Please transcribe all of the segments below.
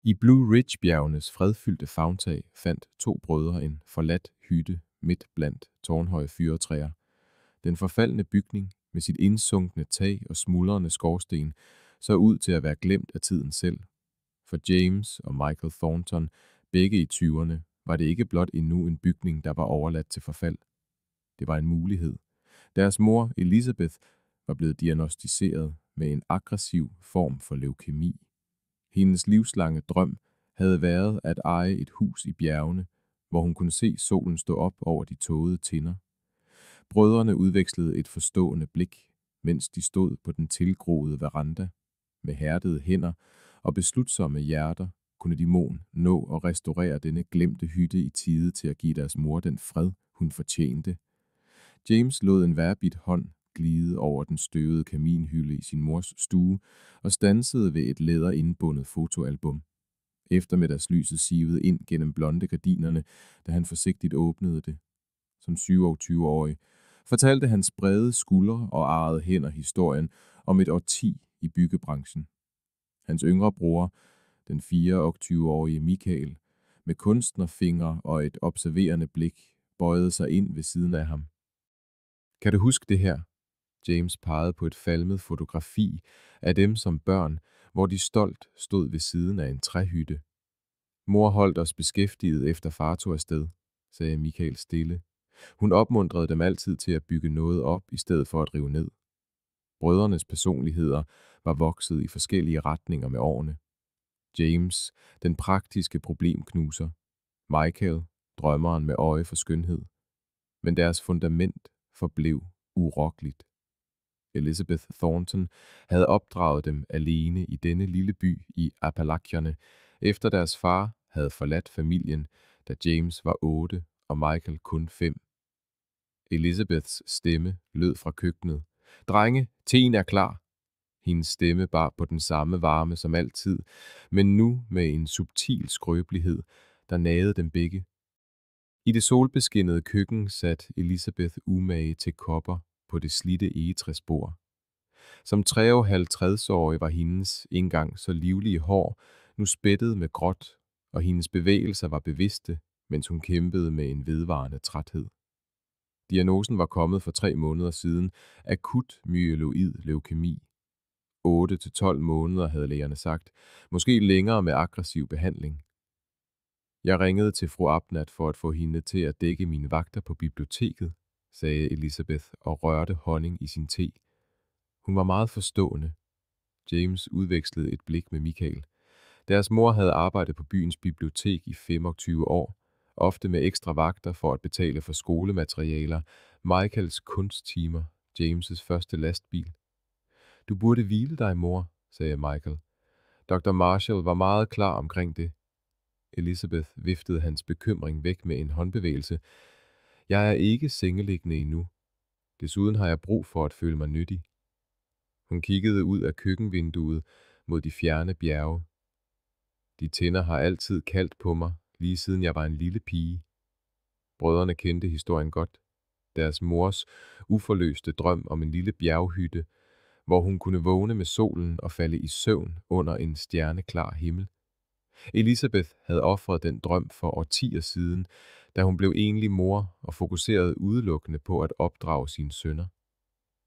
I Blue Ridge-bjergenes fredfyldte favntag fandt to brødre en forladt hytte midt blandt tårnhøje fyrretræer. Den forfaldne bygning med sit indsunkne tag og smuldrende skorsten så ud til at være glemt af tiden selv. For James og Michael Thornton, begge i 20'erne, var det ikke blot endnu en bygning, der var overladt til forfald. Det var en mulighed. Deres mor, Elizabeth, var blevet diagnosticeret med en aggressiv form for leukemi. Hendes livslange drøm havde været at eje et hus i bjergene, hvor hun kunne se solen stå op over de tågede tinder. Brødrene udvekslede et forstående blik, mens de stod på den tilgroede veranda. Med hærdede hænder og beslutsomme hjerter kunne de nå at restaurere denne glemte hytte i tide til at give deres mor den fred, hun fortjente. James lod en vejrbidt hånd glide over den støvede kaminhylde i sin mors stue og stansede ved et læderindbundet fotoalbum. Eftermiddagslyset sivede ind gennem blonde gardinerne, da han forsigtigt åbnede det. Som 27-årig fortalte hans brede skuldre og arrede hænder historien om et årti i byggebranchen. Hans yngre bror, den 24-årige Michael, med kunstnerfingre og et observerende blik, bøjede sig ind ved siden af ham. Kan du huske det her? James pegede på et falmet fotografi af dem som børn, hvor de stolt stod ved siden af en træhytte. Mor holdt os beskæftiget efter far tog afsted, sagde Michael stille. Hun opmuntrede dem altid til at bygge noget op i stedet for at rive ned. Brødrenes personligheder var vokset i forskellige retninger med årene. James, den praktiske problemknuser. Michael, drømmeren med øje for skønhed. Men deres fundament forblev urokkeligt. Elizabeth Thornton havde opdraget dem alene i denne lille by i Appalachierne, efter deres far havde forladt familien, da James var 8 og Michael kun 5. Elizabeths stemme lød fra køkkenet. Drenge, teen er klar. Hendes stemme bar på den samme varme som altid, men nu med en subtil skrøbelighed, der nagede dem begge. I det solbeskinnede køkken sat Elizabeth umage til kopper på det slidte egetræsbord. Som 53-årig var hendes engang så livlige hår nu spættet med gråt, og hendes bevægelser var bevidste, mens hun kæmpede med en vedvarende træthed. Diagnosen var kommet for 3 måneder siden, akut myeloid leukemi. 8-12 måneder havde lægerne sagt, måske længere med aggressiv behandling. Jeg ringede til fru Abnat for at få hende til at dække mine vagter på biblioteket, sagde Elizabeth og rørte honning i sin te. Hun var meget forstående. James udvekslede et blik med Michael. Deres mor havde arbejdet på byens bibliotek i 25 år, ofte med ekstra vagter for at betale for skolematerialer, Michaels kunsttimer, James' første lastbil. Du burde hvile dig, mor, sagde Michael. Dr. Marshall var meget klar omkring det. Elizabeth viftede hans bekymring væk med en håndbevægelse. Jeg er ikke sengeliggende endnu. Desuden har jeg brug for at føle mig nyttig. Hun kiggede ud af køkkenvinduet mod de fjerne bjerge. De tinder har altid kaldt på mig, lige siden jeg var en lille pige. Brødrene kendte historien godt. Deres mors uforløste drøm om en lille bjerghytte, hvor hun kunne vågne med solen og falde i søvn under en stjerneklar himmel. Elizabeth havde ofret den drøm for årtier siden, da hun blev enlig mor og fokuserede udelukkende på at opdrage sine sønner.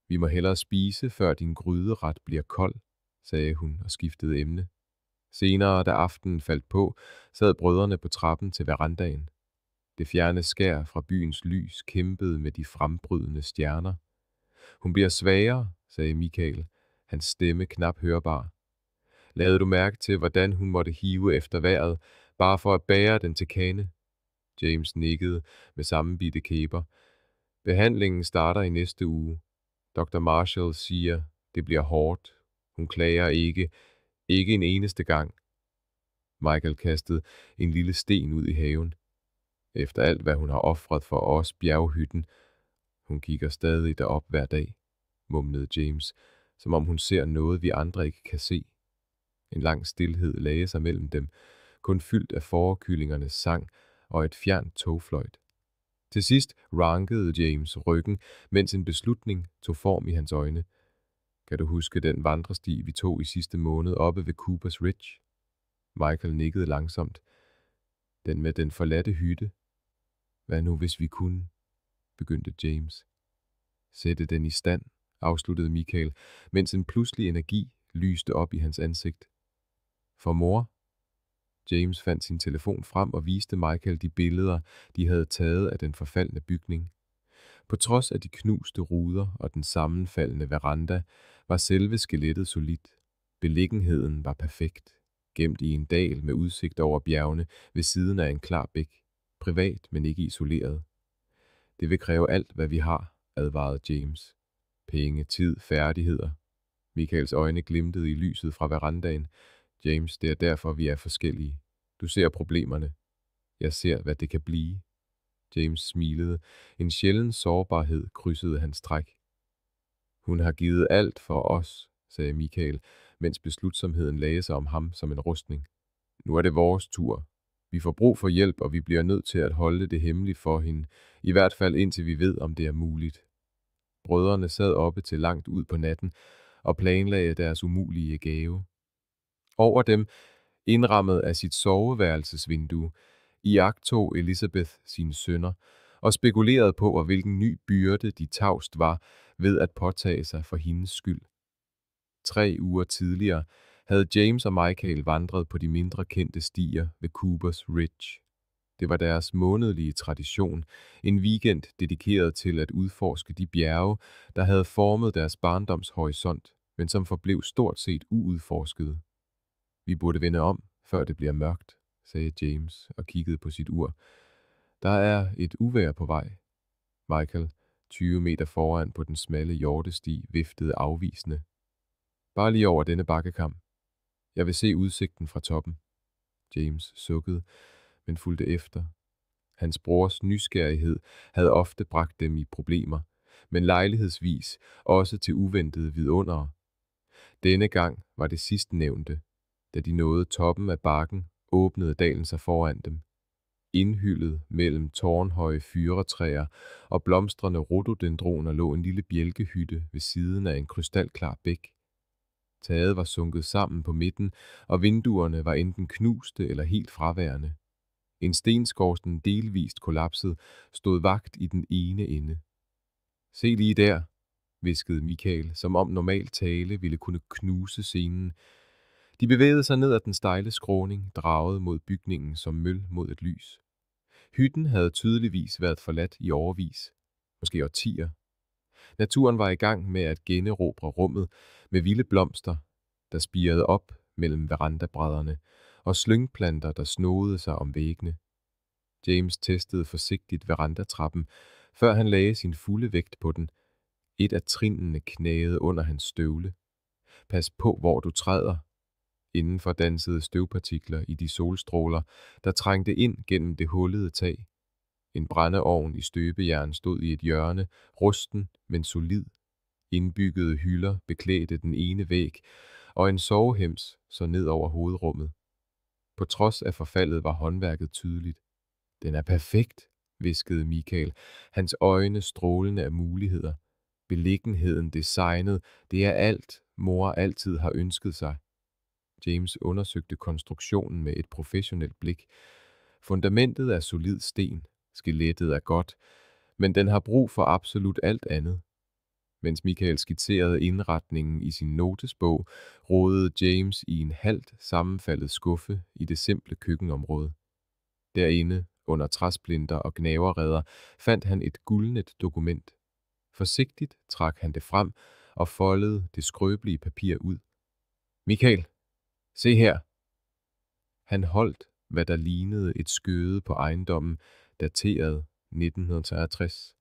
Vi må hellere spise, før din gryderet bliver kold, sagde hun og skiftede emne. Senere, da aftenen faldt på, sad brødrene på trappen til verandaen. Det fjerne skær fra byens lys kæmpede med de frembrydende stjerner. Hun bliver svagere, sagde Michael, hans stemme knap hørbar. Lavede du mærke til, hvordan hun måtte hive efter vejret, bare for at bære den til kane? James nikkede med sammenbidte kæber. Behandlingen starter i næste uge. Dr. Marshall siger, det bliver hårdt. Hun klager ikke en eneste gang. Michael kastede en lille sten ud i haven. Efter alt, hvad hun har ofret for os bjerghytten. Hun kigger stadig derop hver dag, mumlede James, som om hun ser noget, vi andre ikke kan se. En lang stilhed lagde sig mellem dem, kun fyldt af fårekyllingernes sang og et fjernt togfløjt. Til sidst rankede James ryggen, mens en beslutning tog form i hans øjne. Kan du huske den vandresti, vi tog i sidste måned oppe ved Coopers Ridge? Michael nikkede langsomt. Den med den forladte hytte. Hvad nu, hvis vi kunne, begyndte James. Sætte den i stand, afsluttede Michael, mens en pludselig energi lyste op i hans ansigt. For mor? James fandt sin telefon frem og viste Michael de billeder, de havde taget af den forfaldne bygning. På trods af de knuste ruder og den sammenfaldende veranda, var selve skelettet solidt. Beliggenheden var perfekt, gemt i en dal med udsigt over bjergene ved siden af en klar bæk. Privat, men ikke isoleret. Det vil kræve alt, hvad vi har, advarede James. Penge, tid, færdigheder. Michaels øjne glimtede i lyset fra verandaen. James, det er derfor, vi er forskellige. Du ser problemerne. Jeg ser, hvad det kan blive. James smilede. En sjælden sårbarhed krydsede hans træk. Hun har givet alt for os, sagde Michael, mens beslutsomheden lagde sig om ham som en rustning. Nu er det vores tur. Vi får brug for hjælp, og vi bliver nødt til at holde det hemmeligt for hende, i hvert fald indtil vi ved, om det er muligt. Brødrene sad oppe til langt ud på natten og planlagde deres umulige gave. Over dem, indrammet af sit soveværelsesvindue, iagttog Elizabeth sine sønner og spekulerede på, hvilken ny byrde de tavst var ved at påtage sig for hendes skyld. 3 uger tidligere havde James og Michael vandret på de mindre kendte stier ved Coopers Ridge. Det var deres månedlige tradition, en weekend dedikeret til at udforske de bjerge, der havde formet deres barndoms horisont, men som forblev stort set uudforskede. Vi burde vende om, før det bliver mørkt, sagde James og kiggede på sit ur. Der er et uvejr på vej. Michael, 20 meter foran på den smalle hjortesti, viftede afvisende. Bare lige over denne bakkekam. Jeg vil se udsigten fra toppen. James sukkede, men fulgte efter. Hans brors nysgerrighed havde ofte bragt dem i problemer, men lejlighedsvis også til uventede vidundere. Denne gang var det sidstnævnte. Da de nåede toppen af bakken, åbnede dalen sig foran dem. Indhyllet mellem tårnhøje fyretræer og blomstrende rhododendroner lå en lille bjælkehytte ved siden af en krystalklar bæk. Taget var sunket sammen på midten, og vinduerne var enten knuste eller helt fraværende. En stenskorsten delvist kollapset stod vagt i den ene ende. Se lige der, hviskede Michael, som om normal tale ville kunne knuse scenen. De bevægede sig ned ad den stejle skråning, draget mod bygningen som møl mod et lys. Hytten havde tydeligvis været forladt i årevis, måske årtier. Naturen var i gang med at generobre rummet med vilde blomster, der spirede op mellem verandabrædderne, og slyngplanter, der snodede sig om væggene. James testede forsigtigt verandatrappen, før han lagde sin fulde vægt på den. Et af trinene knagede under hans støvle. Pas på, hvor du træder. Indenfor dansede støvpartikler i de solstråler, der trængte ind gennem det hullede tag. En brændeovn i støbejern stod i et hjørne, rusten, men solid. Indbyggede hylder beklædte den ene væg, og en sovehems så ned over hovedrummet. På trods af forfaldet var håndværket tydeligt. Den er perfekt, hviskede Michael, hans øjne strålende af muligheder. Beliggenheden designet, det er alt, mor altid har ønsket sig. James undersøgte konstruktionen med et professionelt blik. Fundamentet er solid sten, skelettet er godt, men den har brug for absolut alt andet. Mens Michael skitserede indretningen i sin notesbog, rodede James i en halvt sammenfaldet skuffe i det simple køkkenområde. Derinde, under træsplinter og gnaverreder, fandt han et guldnet dokument. Forsigtigt trak han det frem og foldede det skrøbelige papir ud. Michael, se her. Han holdt, hvad der lignede et skøde på ejendommen, dateret 1963.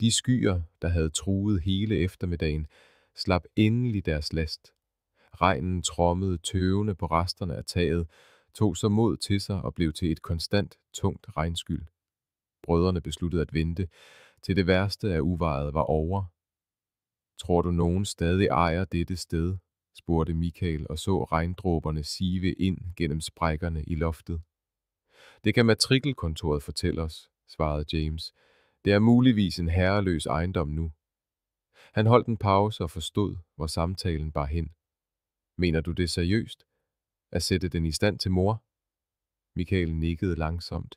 De skyer, der havde truet hele eftermiddagen, slap endelig deres last. Regnen trommede tøvende på resterne af taget, tog så mod til sig og blev til et konstant, tungt regnskyld. Brødrene besluttede at vente, til det værste af uvejet var over. Tror du, nogen stadig ejer dette sted? Spurgte Michael og så regndråberne sive ind gennem sprækkerne i loftet. Det kan matrikelkontoret fortælle os, svarede James. Det er muligvis en herreløs ejendom nu. Han holdt en pause og forstod, hvor samtalen bar hen. Mener du det seriøst? At sætte den i stand til mor? Michael nikkede langsomt.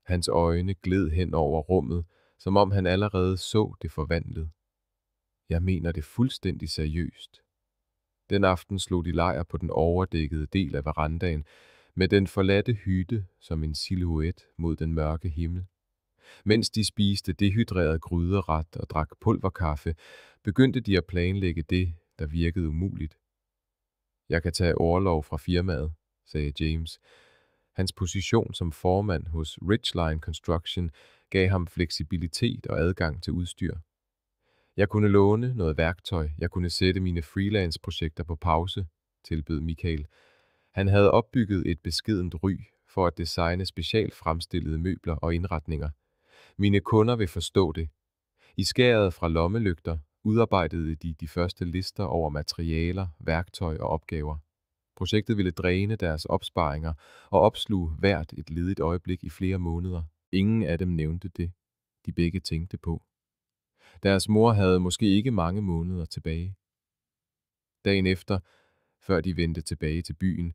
Hans øjne gled hen over rummet, som om han allerede så det forvandlet. Jeg mener det fuldstændig seriøst. Den aften slog de lejr på den overdækkede del af verandaen, med den forladte hytte som en silhuet mod den mørke himmel. Mens de spiste dehydreret gryderet og drak pulverkaffe, begyndte de at planlægge det, der virkede umuligt. Jeg kan tage orlov fra firmaet, sagde James. Hans position som formand hos Ridgeline Construction gav ham fleksibilitet og adgang til udstyr. Jeg kunne låne noget værktøj, jeg kunne sætte mine freelance-projekter på pause, tilbød Michael. Han havde opbygget et beskedent ry for at designe specielt fremstillede møbler og indretninger. Mine kunder vil forstå det. I skæret fra lommelygter udarbejdede de første lister over materialer, værktøj og opgaver. Projektet ville dræne deres opsparinger og opsluge hvert et ledigt øjeblik i flere måneder. Ingen af dem nævnte det, de begge tænkte på. Deres mor havde måske ikke mange måneder tilbage. Dagen efter, før de vendte tilbage til byen,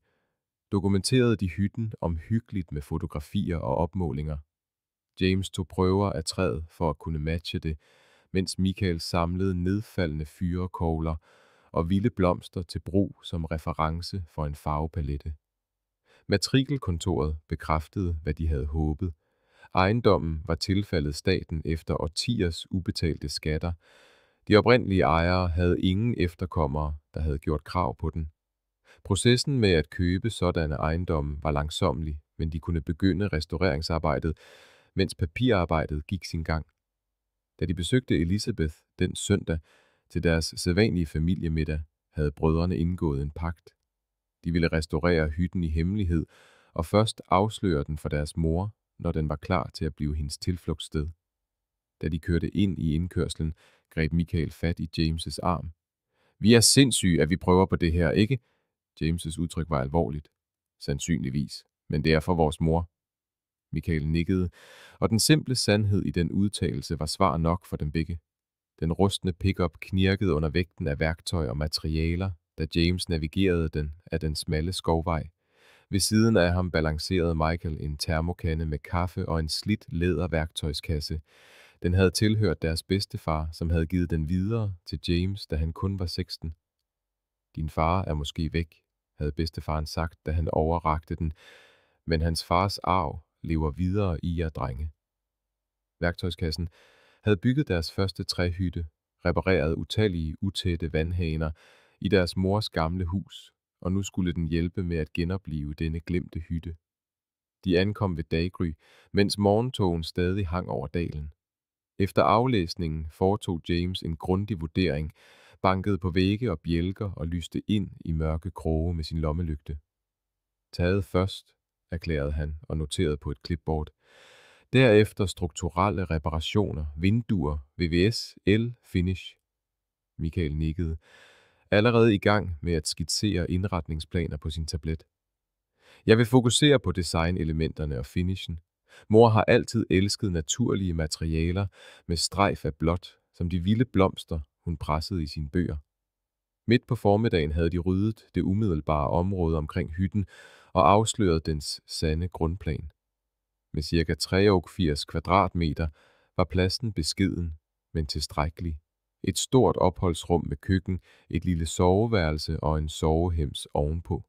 dokumenterede de hytten omhyggeligt med fotografier og opmålinger. James tog prøver af træet for at kunne matche det, mens Michael samlede nedfaldende fyrekogler og vilde blomster til brug som reference for en farvepalette. Matrikelkontoret bekræftede, hvad de havde håbet. Ejendommen var tilfaldet staten efter årtiers ubetalte skatter. De oprindelige ejere havde ingen efterkommere, der havde gjort krav på den. Processen med at købe sådanne ejendomme var langsommelig, men de kunne begynde restaureringsarbejdet, mens papirarbejdet gik sin gang. Da de besøgte Elizabeth den søndag til deres sædvanlige familiemiddag, havde brødrene indgået en pagt. De ville restaurere hytten i hemmelighed og først afsløre den for deres mor, når den var klar til at blive hendes tilflugtssted. Da de kørte ind i indkørslen, greb Michael fat i James' arm. Vi er sindssyge, at vi prøver på det her, ikke? James' udtryk var alvorligt. Sandsynligvis, men det er for vores mor. Michael nikkede, og den simple sandhed i den udtalelse var svar nok for dem begge. Den rustne pickup knirkede under vægten af værktøj og materialer, da James navigerede den af den smalle skovvej. Ved siden af ham balancerede Michael en termokande med kaffe og en slidt læderværktøjskasse. Den havde tilhørt deres bedstefar, som havde givet den videre til James, da han kun var 16. Din far er måske væk, havde bedstefaren sagt, da han overrakte den, men hans fars arv lever videre i jer, drenge. Værktøjskassen havde bygget deres første træhytte, repareret utallige utætte vandhaner i deres mors gamle hus, og nu skulle den hjælpe med at genoplive denne glemte hytte. De ankom ved daggry, mens morgentogen stadig hang over dalen. Efter aflæsningen foretog James en grundig vurdering, bankede på vægge og bjælker og lyste ind i mørke kroge med sin lommelygte. Taget først, erklærede han og noterede på et clipboard. Derefter strukturelle reparationer, vinduer, VVS, el, finish. Michael nikkede, allerede i gang med at skitsere indretningsplaner på sin tablet. Jeg vil fokusere på designelementerne og finishen. Mor har altid elsket naturlige materialer med strejf af blåt, som de vilde blomster, hun pressede i sine bøger. Midt på formiddagen havde de ryddet det umiddelbare område omkring hytten og afsløret dens sande grundplan. Med ca. 83 kvadratmeter var pladsen beskeden, men tilstrækkelig. Et stort opholdsrum med køkken, et lille soveværelse og en sovehems ovenpå.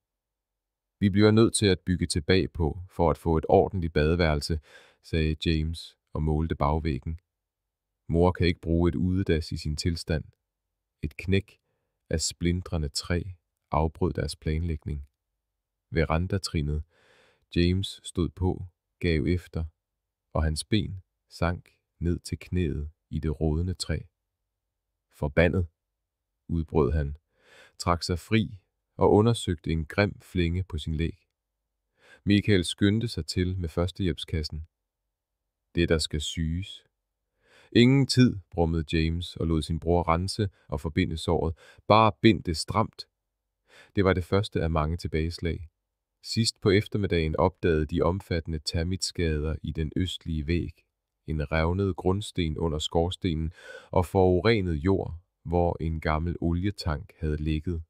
Vi bliver nødt til at bygge tilbage på, for at få et ordentligt badeværelse, sagde James og målte bagvæggen. Mor kan ikke bruge et udedas i sin tilstand. Et knæk af splintrende træ afbrød deres planlægning. Verandatrinnet. James stod på, gav efter, og hans ben sank ned til knæet i det rådne træ. Forbandet, udbrød han, trak sig fri og undersøgte en grim flænge på sin læg. Michael skyndte sig til med førstehjælpskassen. Det, der skal syes. Ingen tid, brummede James og lod sin bror rense og forbinde såret. Bare bind det stramt. Det var det første af mange tilbageslag. Sidst på eftermiddagen opdagede de omfattende termitskader i den østlige væg, en revnet grundsten under skorstenen og forurenet jord, hvor en gammel olietank havde ligget.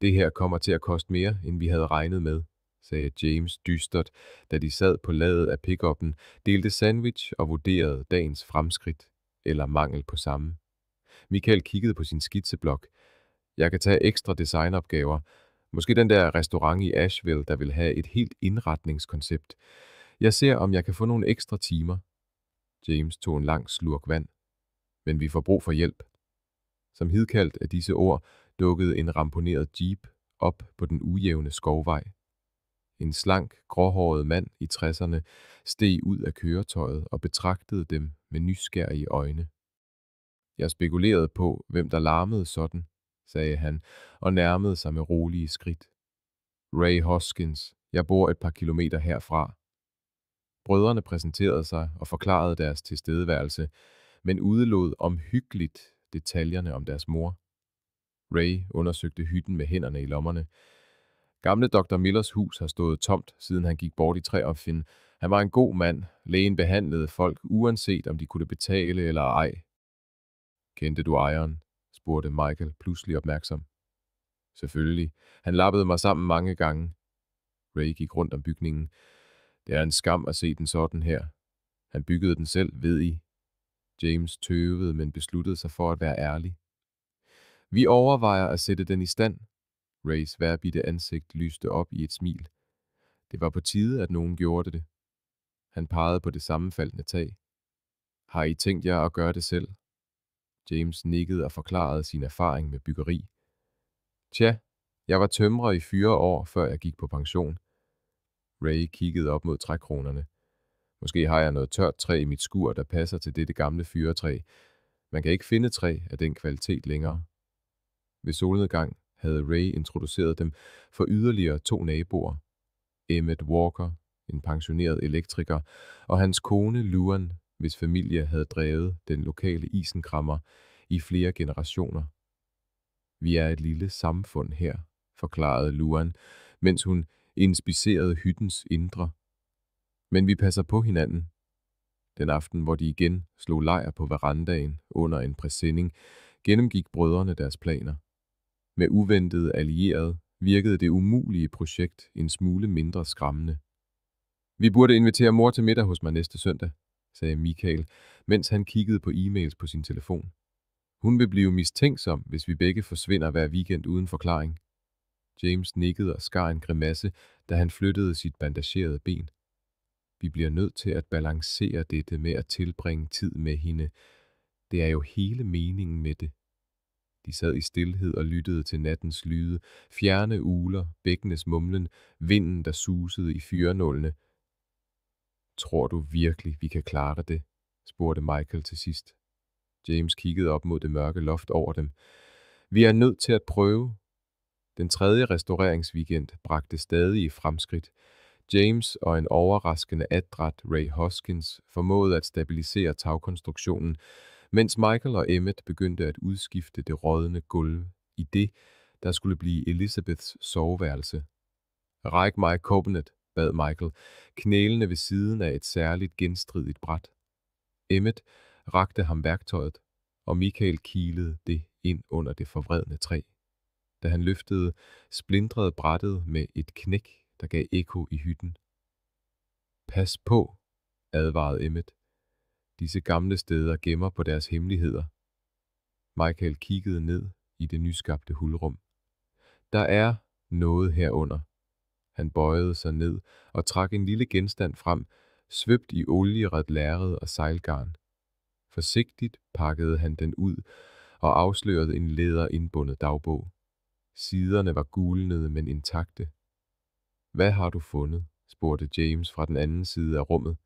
Det her kommer til at koste mere, end vi havde regnet med, sagde James dystert, da de sad på ladet af pickuppen, delte sandwich og vurderede dagens fremskridt, eller mangel på samme. Michael kiggede på sin skitseblok. Jeg kan tage ekstra designopgaver. Måske den der restaurant i Asheville, der vil have et helt indretningskoncept. Jeg ser, om jeg kan få nogle ekstra timer. James tog en lang slurk vand. Men vi får brug for hjælp. Som hidkaldt af disse ord dukkede en ramponeret jeep op på den ujævne skovvej. En slank, gråhåret mand i 60'erne steg ud af køretøjet og betragtede dem med nysgerrige øjne. Jeg spekulerede på, hvem der larmede sådan, sagde han og nærmede sig med rolige skridt. Ray Hoskins, jeg bor et par kilometer herfra. Brødrene præsenterede sig og forklarede deres tilstedeværelse, men udelod omhyggeligt detaljerne om deres mor. Ray undersøgte hytten med hænderne i lommerne. Gamle Dr. Millers hus har stået tomt, siden han gik bort i Treopfin. Han var en god mand. Lægen behandlede folk, uanset om de kunne betale eller ej. Kendte du ejeren? Spurgte Michael pludselig opmærksom. Selvfølgelig. Han lappede mig sammen mange gange. Ray gik rundt om bygningen. Det er en skam at se den sådan her. Han byggede den selv, ved I. James tøvede, men besluttede sig for at være ærlig. Vi overvejer at sætte den i stand. Rays værbitte ansigt lyste op i et smil. Det var på tide, at nogen gjorde det. Han pegede på det sammenfaldende tag. Har I tænkt jer at gøre det selv? James nikkede og forklarede sin erfaring med byggeri. Tja, jeg var tømrer i 4 år, før jeg gik på pension. Ray kiggede op mod trækronerne. Måske har jeg noget tørt træ i mit skur, der passer til dette gamle fyretræ. Man kan ikke finde træ af den kvalitet længere. Ved solnedgang havde Ray introduceret dem for yderligere 2 naboer. Emmett Walker, en pensioneret elektriker, og hans kone Luan, hvis familie havde drevet den lokale isenkrammer i flere generationer. Vi er et lille samfund her, forklarede Luan, mens hun inspicerede hyttens indre. Men vi passer på hinanden. Den aften, hvor de igen slog lejr på verandaen under en præsending, gennemgik brødrene deres planer. Med uventede allierede virkede det umulige projekt en smule mindre skræmmende. Vi burde invitere mor til middag hos mig næste søndag, sagde Michael, mens han kiggede på e-mails på sin telefon. Hun vil blive mistænksom, hvis vi begge forsvinder hver weekend uden forklaring. James nikkede og skar en grimasse, da han flyttede sit bandagerede ben. Vi bliver nødt til at balancere dette med at tilbringe tid med hende. Det er jo hele meningen med det. De sad i stilhed og lyttede til nattens lyde, fjerne ugler, bækkenes mumlen, vinden, der susede i fyrenålene. Tror du virkelig, vi kan klare det? Spurgte Michael til sidst. James kiggede op mod det mørke loft over dem. Vi er nødt til at prøve. Den 3. restaureringsweekend bragte stadige fremskridt. James og en overraskende adræt Ray Hoskins formåede at stabilisere tagkonstruktionen, mens Michael og Emmett begyndte at udskifte det rådne gulv i det, der skulle blive Elizabeths soveværelse. Ræk mig kåbenet, bad Michael, knælende ved siden af et særligt genstridigt bræt. Emmett rakte ham værktøjet, og Michael kilede det ind under det forvredne træ. Da han løftede, splindrede brættet med et knæk, der gav ekko i hytten. Pas på, advarede Emmett. Disse gamle steder gemmer på deres hemmeligheder. Michael kiggede ned i det nyskabte hulrum. Der er noget herunder. Han bøjede sig ned og trak en lille genstand frem, svøbt i olieret lærred og sejlgarn. Forsigtigt pakkede han den ud og afslørede en læderindbundet dagbog. Siderne var gulnede, men intakte. Hvad har du fundet? Spurgte James fra den anden side af rummet.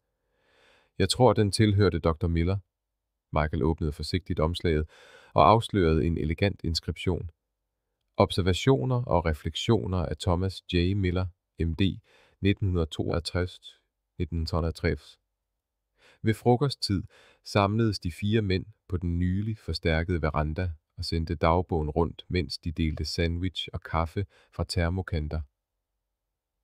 Jeg tror, den tilhørte Dr. Miller. Michael åbnede forsigtigt omslaget og afslørede en elegant inskription. Observationer og refleksioner af Thomas J. Miller, M.D. 1962-1963. Ved frokosttid samledes de 4 mænd på den nylig forstærkede veranda og sendte dagbogen rundt, mens de delte sandwich og kaffe fra termokanter.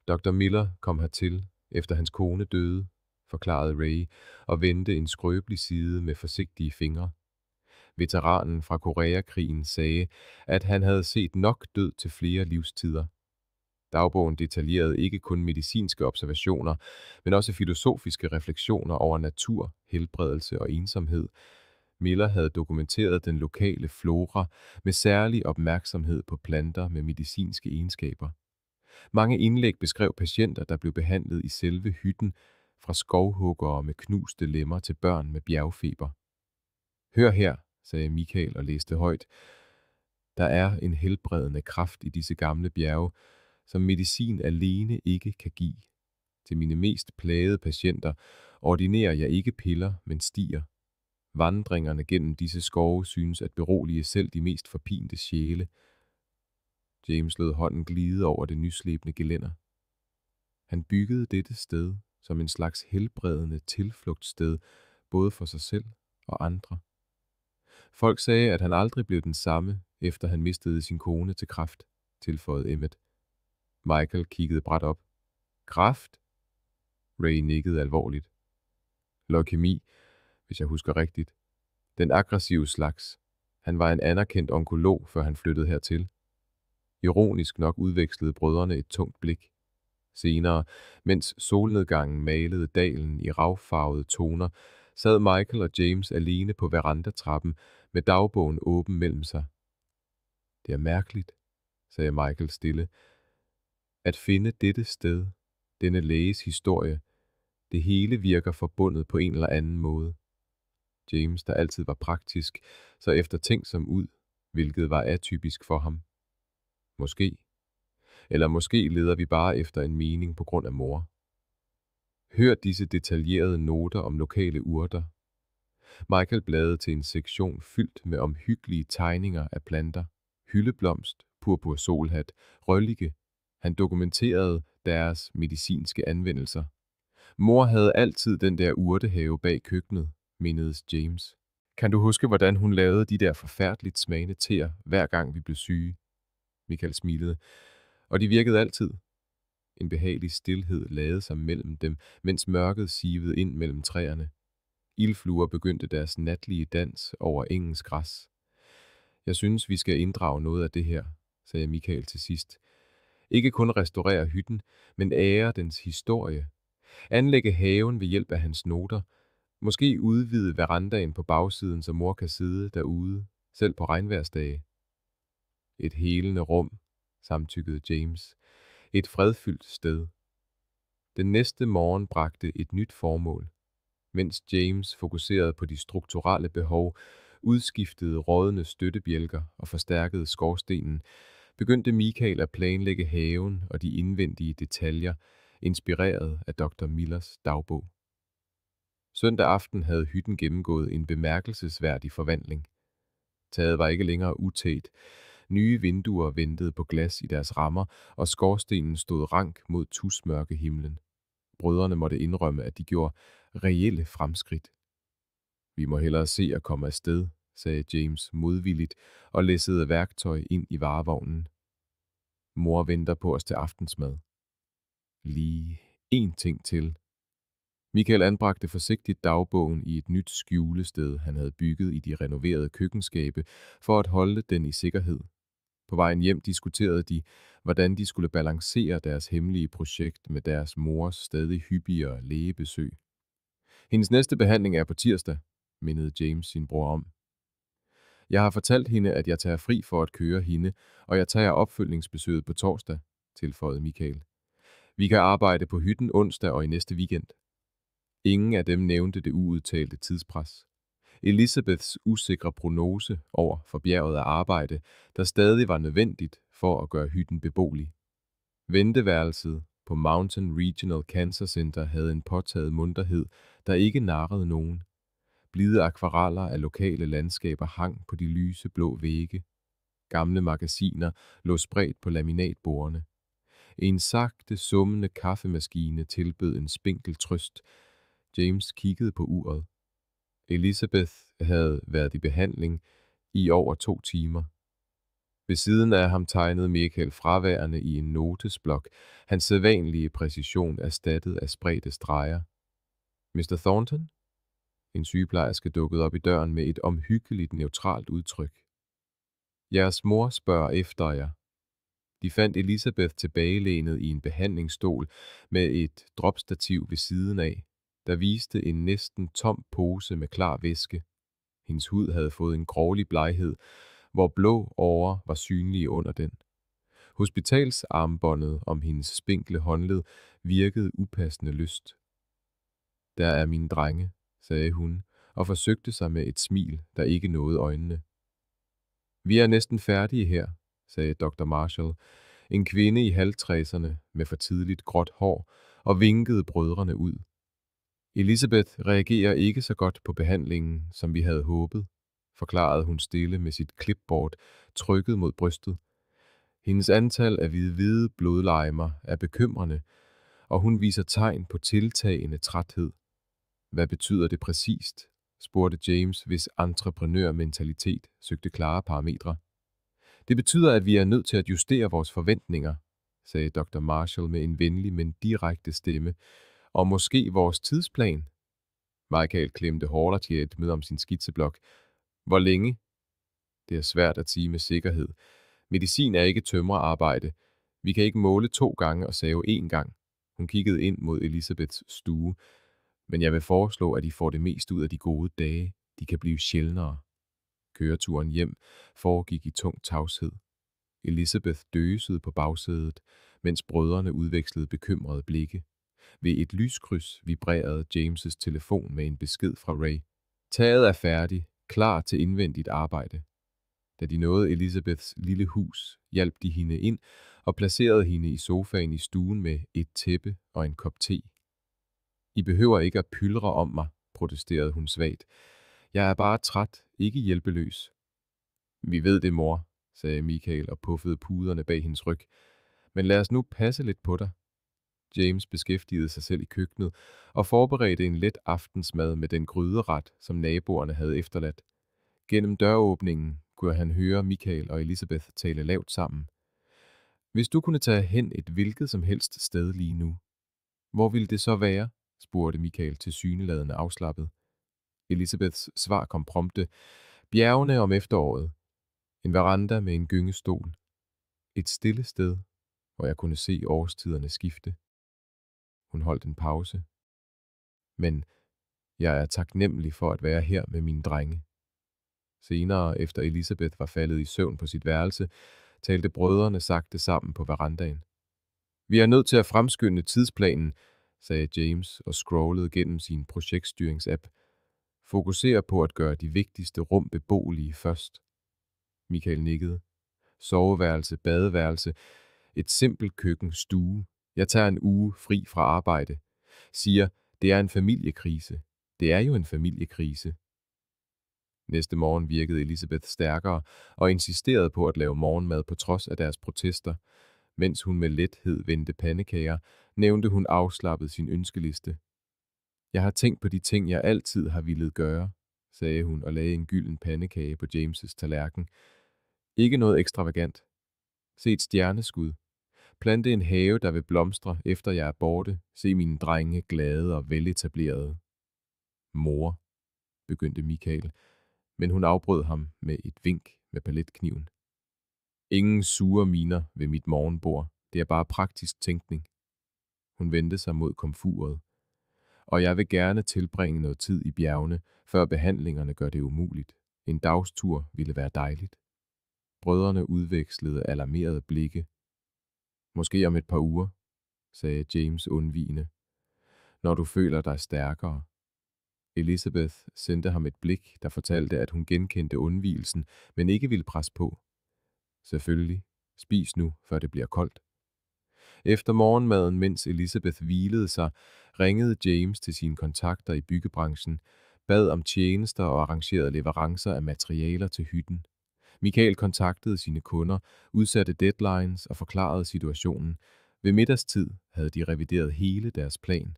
Dr. Miller kom hertil, efter hans kone døde, forklarede Ray og vendte en skrøbelig side med forsigtige fingre. Veteranen fra Koreakrigen sagde, at han havde set nok død til flere livstider. Dagbogen detaljerede ikke kun medicinske observationer, men også filosofiske refleksioner over natur, helbredelse og ensomhed. Miller havde dokumenteret den lokale flora med særlig opmærksomhed på planter med medicinske egenskaber. Mange indlæg beskrev patienter, der blev behandlet i selve hytten, fra skovhuggere med knuste lemmer til børn med bjergfeber. Hør her, sagde Michael og læste højt. Der er en helbredende kraft i disse gamle bjerge, som medicin alene ikke kan give. Til mine mest plagede patienter ordinerer jeg ikke piller, men stier. Vandringerne gennem disse skove synes at berolige selv de mest forpinte sjæle. James lod hånden glide over det nyslebne gelænder. Han byggede dette sted som en slags helbredende tilflugtssted, både for sig selv og andre. Folk sagde, at han aldrig blev den samme, efter han mistede sin kone til kræft, tilføjede Emmett. Michael kiggede brat op. Kræft? Ray nikkede alvorligt. Leukæmi, hvis jeg husker rigtigt. Den aggressive slags. Han var en anerkendt onkolog, før han flyttede hertil. Ironisk nok udvekslede brødrene et tungt blik. Senere, mens solnedgangen malede dalen i ravfarvede toner, sad Michael og James alene på verandatrappen med dagbogen åben mellem sig. Det er mærkeligt, sagde Michael stille, at finde dette sted, denne læges historie. Det hele virker forbundet på en eller anden måde. James, der altid var praktisk, så eftertænksom ud, hvilket var atypisk for ham. Måske. Eller måske leder vi bare efter en mening på grund af mor. Hør disse detaljerede noter om lokale urter. Michael bladede til en sektion fyldt med omhyggelige tegninger af planter, hyldeblomst, purpursolhat, røllike. Han dokumenterede deres medicinske anvendelser. Mor havde altid den der urtehave bag køkkenet, mindedes James. Kan du huske, hvordan hun lavede de der forfærdeligt smagende teer, hver gang vi blev syge? Michael smilede. Og de virkede altid. En behagelig stilhed lagde sig mellem dem, mens mørket sivede ind mellem træerne. Ildfluer begyndte deres natlige dans over engens græs. Jeg synes, vi skal inddrage noget af det her, sagde Michael til sidst. Ikke kun restaurere hytten, men ære dens historie. Anlægge haven ved hjælp af hans noter. Måske udvide verandaen på bagsiden, så mor kan sidde derude, selv på regnvejrsdage. Et helende rum, samtykkede James. Et fredfyldt sted. Den næste morgen bragte et nyt formål. Mens James fokuserede på de strukturelle behov, udskiftede rådne støttebjælker og forstærkede skorstenen, begyndte Michael at planlægge haven og de indvendige detaljer, inspireret af Dr. Millers dagbog. Søndag aften havde hytten gennemgået en bemærkelsesværdig forvandling. Taget var ikke længere utæt. Nye vinduer ventede på glas i deres rammer, og skorstenen stod rank mod tusmørke himlen. Brødrene måtte indrømme, at de gjorde reelle fremskridt. Vi må hellere se at komme afsted, sagde James modvilligt og læssede værktøj ind i varevognen. Mor venter på os til aftensmad. Lige én ting til. Michael anbragte forsigtigt dagbogen i et nyt skjulested, han havde bygget i de renoverede køkkenskabe, for at holde den i sikkerhed. På vejen hjem diskuterede de, hvordan de skulle balancere deres hemmelige projekt med deres mors stadig hyppigere lægebesøg. Hendes næste behandling er på tirsdag, mindede James sin bror om. Jeg har fortalt hende, at jeg tager fri for at køre hende, og jeg tager opfølgningsbesøget på torsdag, tilføjede Michael. Vi kan arbejde på hytten onsdag og i næste weekend. Ingen af dem nævnte det uudtalte tidspres. Elizabeths usikre prognose over for bjerget af arbejde, der stadig var nødvendigt for at gøre hytten beboelig. Venteværelset på Mountain Regional Cancer Center havde en påtaget munterhed, der ikke narrede nogen. Blide akvareller af lokale landskaber hang på de lyse blå vægge. Gamle magasiner lå spredt på laminatbordene. En sagte summende kaffemaskine tilbød en spinkel trøst. James kiggede på uret. Elizabeth havde været i behandling i over 2 timer. Ved siden af ham tegnede Michael fraværende i en notesblok, hans sædvanlige præcision erstattet af spredte streger. Mr. Thornton? En sygeplejerske dukkede op i døren med et omhyggeligt neutralt udtryk. Jeres mor spørger efter jer. De fandt Elizabeth tilbagelænet i en behandlingsstol med et dropstativ ved siden af, der viste en næsten tom pose med klar væske. Hendes hud havde fået en grålig bleghed, hvor blå årer var synlige under den. Hospitalsarmbåndet om hendes spinkle håndled virkede upassende lyst. Der er mine drenge, sagde hun, og forsøgte sig med et smil, der ikke nåede øjnene. Vi er næsten færdige her, sagde Dr. Marshall, en kvinde i halvtredserne med for tidligt gråt hår, og vinkede brødrene ud. Elizabeth reagerer ikke så godt på behandlingen, som vi havde håbet, forklarede hun stille med sit clipboard trykket mod brystet. Hendes antal af hvide blodlegemer er bekymrende, og hun viser tegn på tiltagende træthed. Hvad betyder det præcist? Spurgte James, hvis entreprenørmentalitet søgte klare parametre. Det betyder, at vi er nødt til at justere vores forventninger, sagde Dr. Marshall med en venlig, men direkte stemme, og måske vores tidsplan. Michael klemte hårdt med om sin skitseblok. Hvor længe? Det er svært at sige med sikkerhed. Medicin er ikke tømrerarbejde. Vi kan ikke måle 2 gange og save 1 gang. Hun kiggede ind mod Elizabeths stue. Men jeg vil foreslå, at I får det mest ud af de gode dage. De kan blive sjældnere. Køreturen hjem foregik i tung tavshed. Elizabeth døsede på bagsædet, mens brødrene udvekslede bekymrede blikke. Ved et lyskryds vibrerede James' telefon med en besked fra Ray. Taget er færdig, klar til indvendigt arbejde. Da de nåede Elizabeths lille hus, hjalp de hende ind og placerede hende i sofaen i stuen med et tæppe og en kop te. I behøver ikke at pylre om mig, protesterede hun svagt. Jeg er bare træt, ikke hjælpeløs. Vi ved det, mor, sagde Michael og puffede puderne bag hendes ryg. Men lad os nu passe lidt på dig. James beskæftigede sig selv i køkkenet og forberedte en let aftensmad med den gryderet, som naboerne havde efterladt. Gennem døråbningen kunne han høre Michael og Elizabeth tale lavt sammen. Hvis du kunne tage hen et hvilket som helst sted lige nu, hvor ville det så være? Spurgte Michael tilsyneladende afslappet. Elizabeths svar kom prompte. Bjergene om efteråret. En veranda med en gyngestol. Et stille sted, hvor jeg kunne se årstiderne skifte. Hun holdt en pause. Men jeg er taknemmelig for at være her med mine drenge. Senere, efter Elizabeth var faldet i søvn på sit værelse, talte brødrene sagte sammen på verandaen. Vi er nødt til at fremskynde tidsplanen, sagde James og scrollede gennem sin projektstyrings-app. Fokuser på at gøre de vigtigste rum beboelige først. Michael nikkede. Soveværelse, badeværelse, et simpelt køkken, stue. Jeg tager en uge fri fra arbejde. Siger, det er en familiekrise. Det er jo en familiekrise. Næste morgen virkede Elizabeth stærkere og insisterede på at lave morgenmad på trods af deres protester. Mens hun med lethed vendte pandekager, nævnte hun afslappet sin ønskeliste. Jeg har tænkt på de ting, jeg altid har villet gøre, sagde hun og lagde en gylden pandekage på James' tallerken. Ikke noget ekstravagant. Se et stjerneskud. Plante en have, der vil blomstre, efter jeg er borte. Se mine drenge glade og veletablerede. Mor, begyndte Michael, men hun afbrød ham med et vink med paletkniven. Ingen sure miner ved mit morgenbord. Det er bare praktisk tænkning. Hun vendte sig mod komfuret. Og jeg vil gerne tilbringe noget tid i bjergene, før behandlingerne gør det umuligt. En dagstur ville være dejligt. Brødrene udvekslede alarmerede blikke. Måske om et par uger, sagde James undvigende. Når du føler dig stærkere. Elizabeth sendte ham et blik, der fortalte, at hun genkendte undvigelsen, men ikke ville presse på. Selvfølgelig. Spis nu, før det bliver koldt. Efter morgenmaden, mens Elizabeth hvilede sig, ringede James til sine kontakter i byggebranchen, bad om tjenester og arrangerede leverancer af materialer til hytten. Michael kontaktede sine kunder, udsatte deadlines og forklarede situationen. Ved middagstid havde de revideret hele deres plan.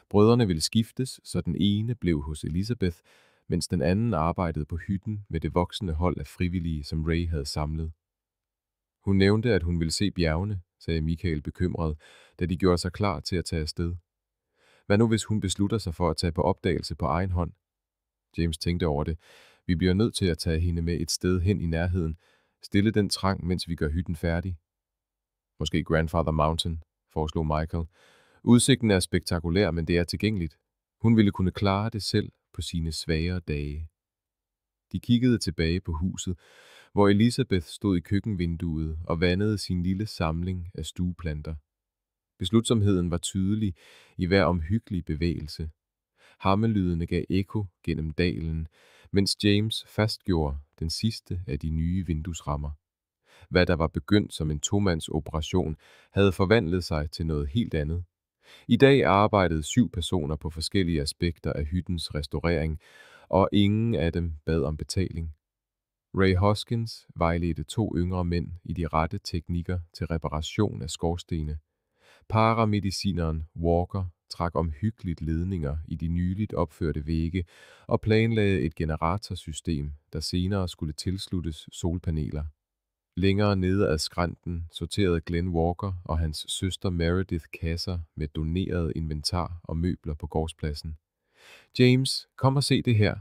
Brødrene ville skiftes, så den ene blev hos Elizabeth, mens den anden arbejdede på hytten med det voksende hold af frivillige, som Ray havde samlet. Hun nævnte, at hun ville se bjergene, sagde Michael bekymret, da de gjorde sig klar til at tage afsted. Hvad nu, hvis hun beslutter sig for at tage på opdagelse på egen hånd? James tænkte over det. Vi bliver nødt til at tage hende med et sted hen i nærheden. Stille den trang, mens vi gør hytten færdig. Måske Grandfather Mountain, foreslog Michael. Udsigten er spektakulær, men det er tilgængeligt. Hun ville kunne klare det selv på sine svagere dage. De kiggede tilbage på huset, hvor Elizabeth stod i køkkenvinduet og vandede sin lille samling af stueplanter. Beslutsomheden var tydelig i hver omhyggelig bevægelse. Hammelydene gav ekko gennem dalen, mens James fastgjorde den sidste af de nye vinduesrammer. Hvad der var begyndt som en tomandsoperation, havde forvandlet sig til noget helt andet. I dag arbejdede 7 personer på forskellige aspekter af hyttens restaurering, og ingen af dem bad om betaling. Ray Hoskins vejledte 2 yngre mænd i de rette teknikker til reparation af skorstene. Paramedicineren Walker trak omhyggeligt ledninger i de nyligt opførte vægge og planlagde et generatorsystem, der senere skulle tilsluttes solpaneler. Længere nede ad skrænten sorterede Glenn Walker og hans søster Meredith kasser med doneret inventar og møbler på gårdspladsen. James, kom og se det her,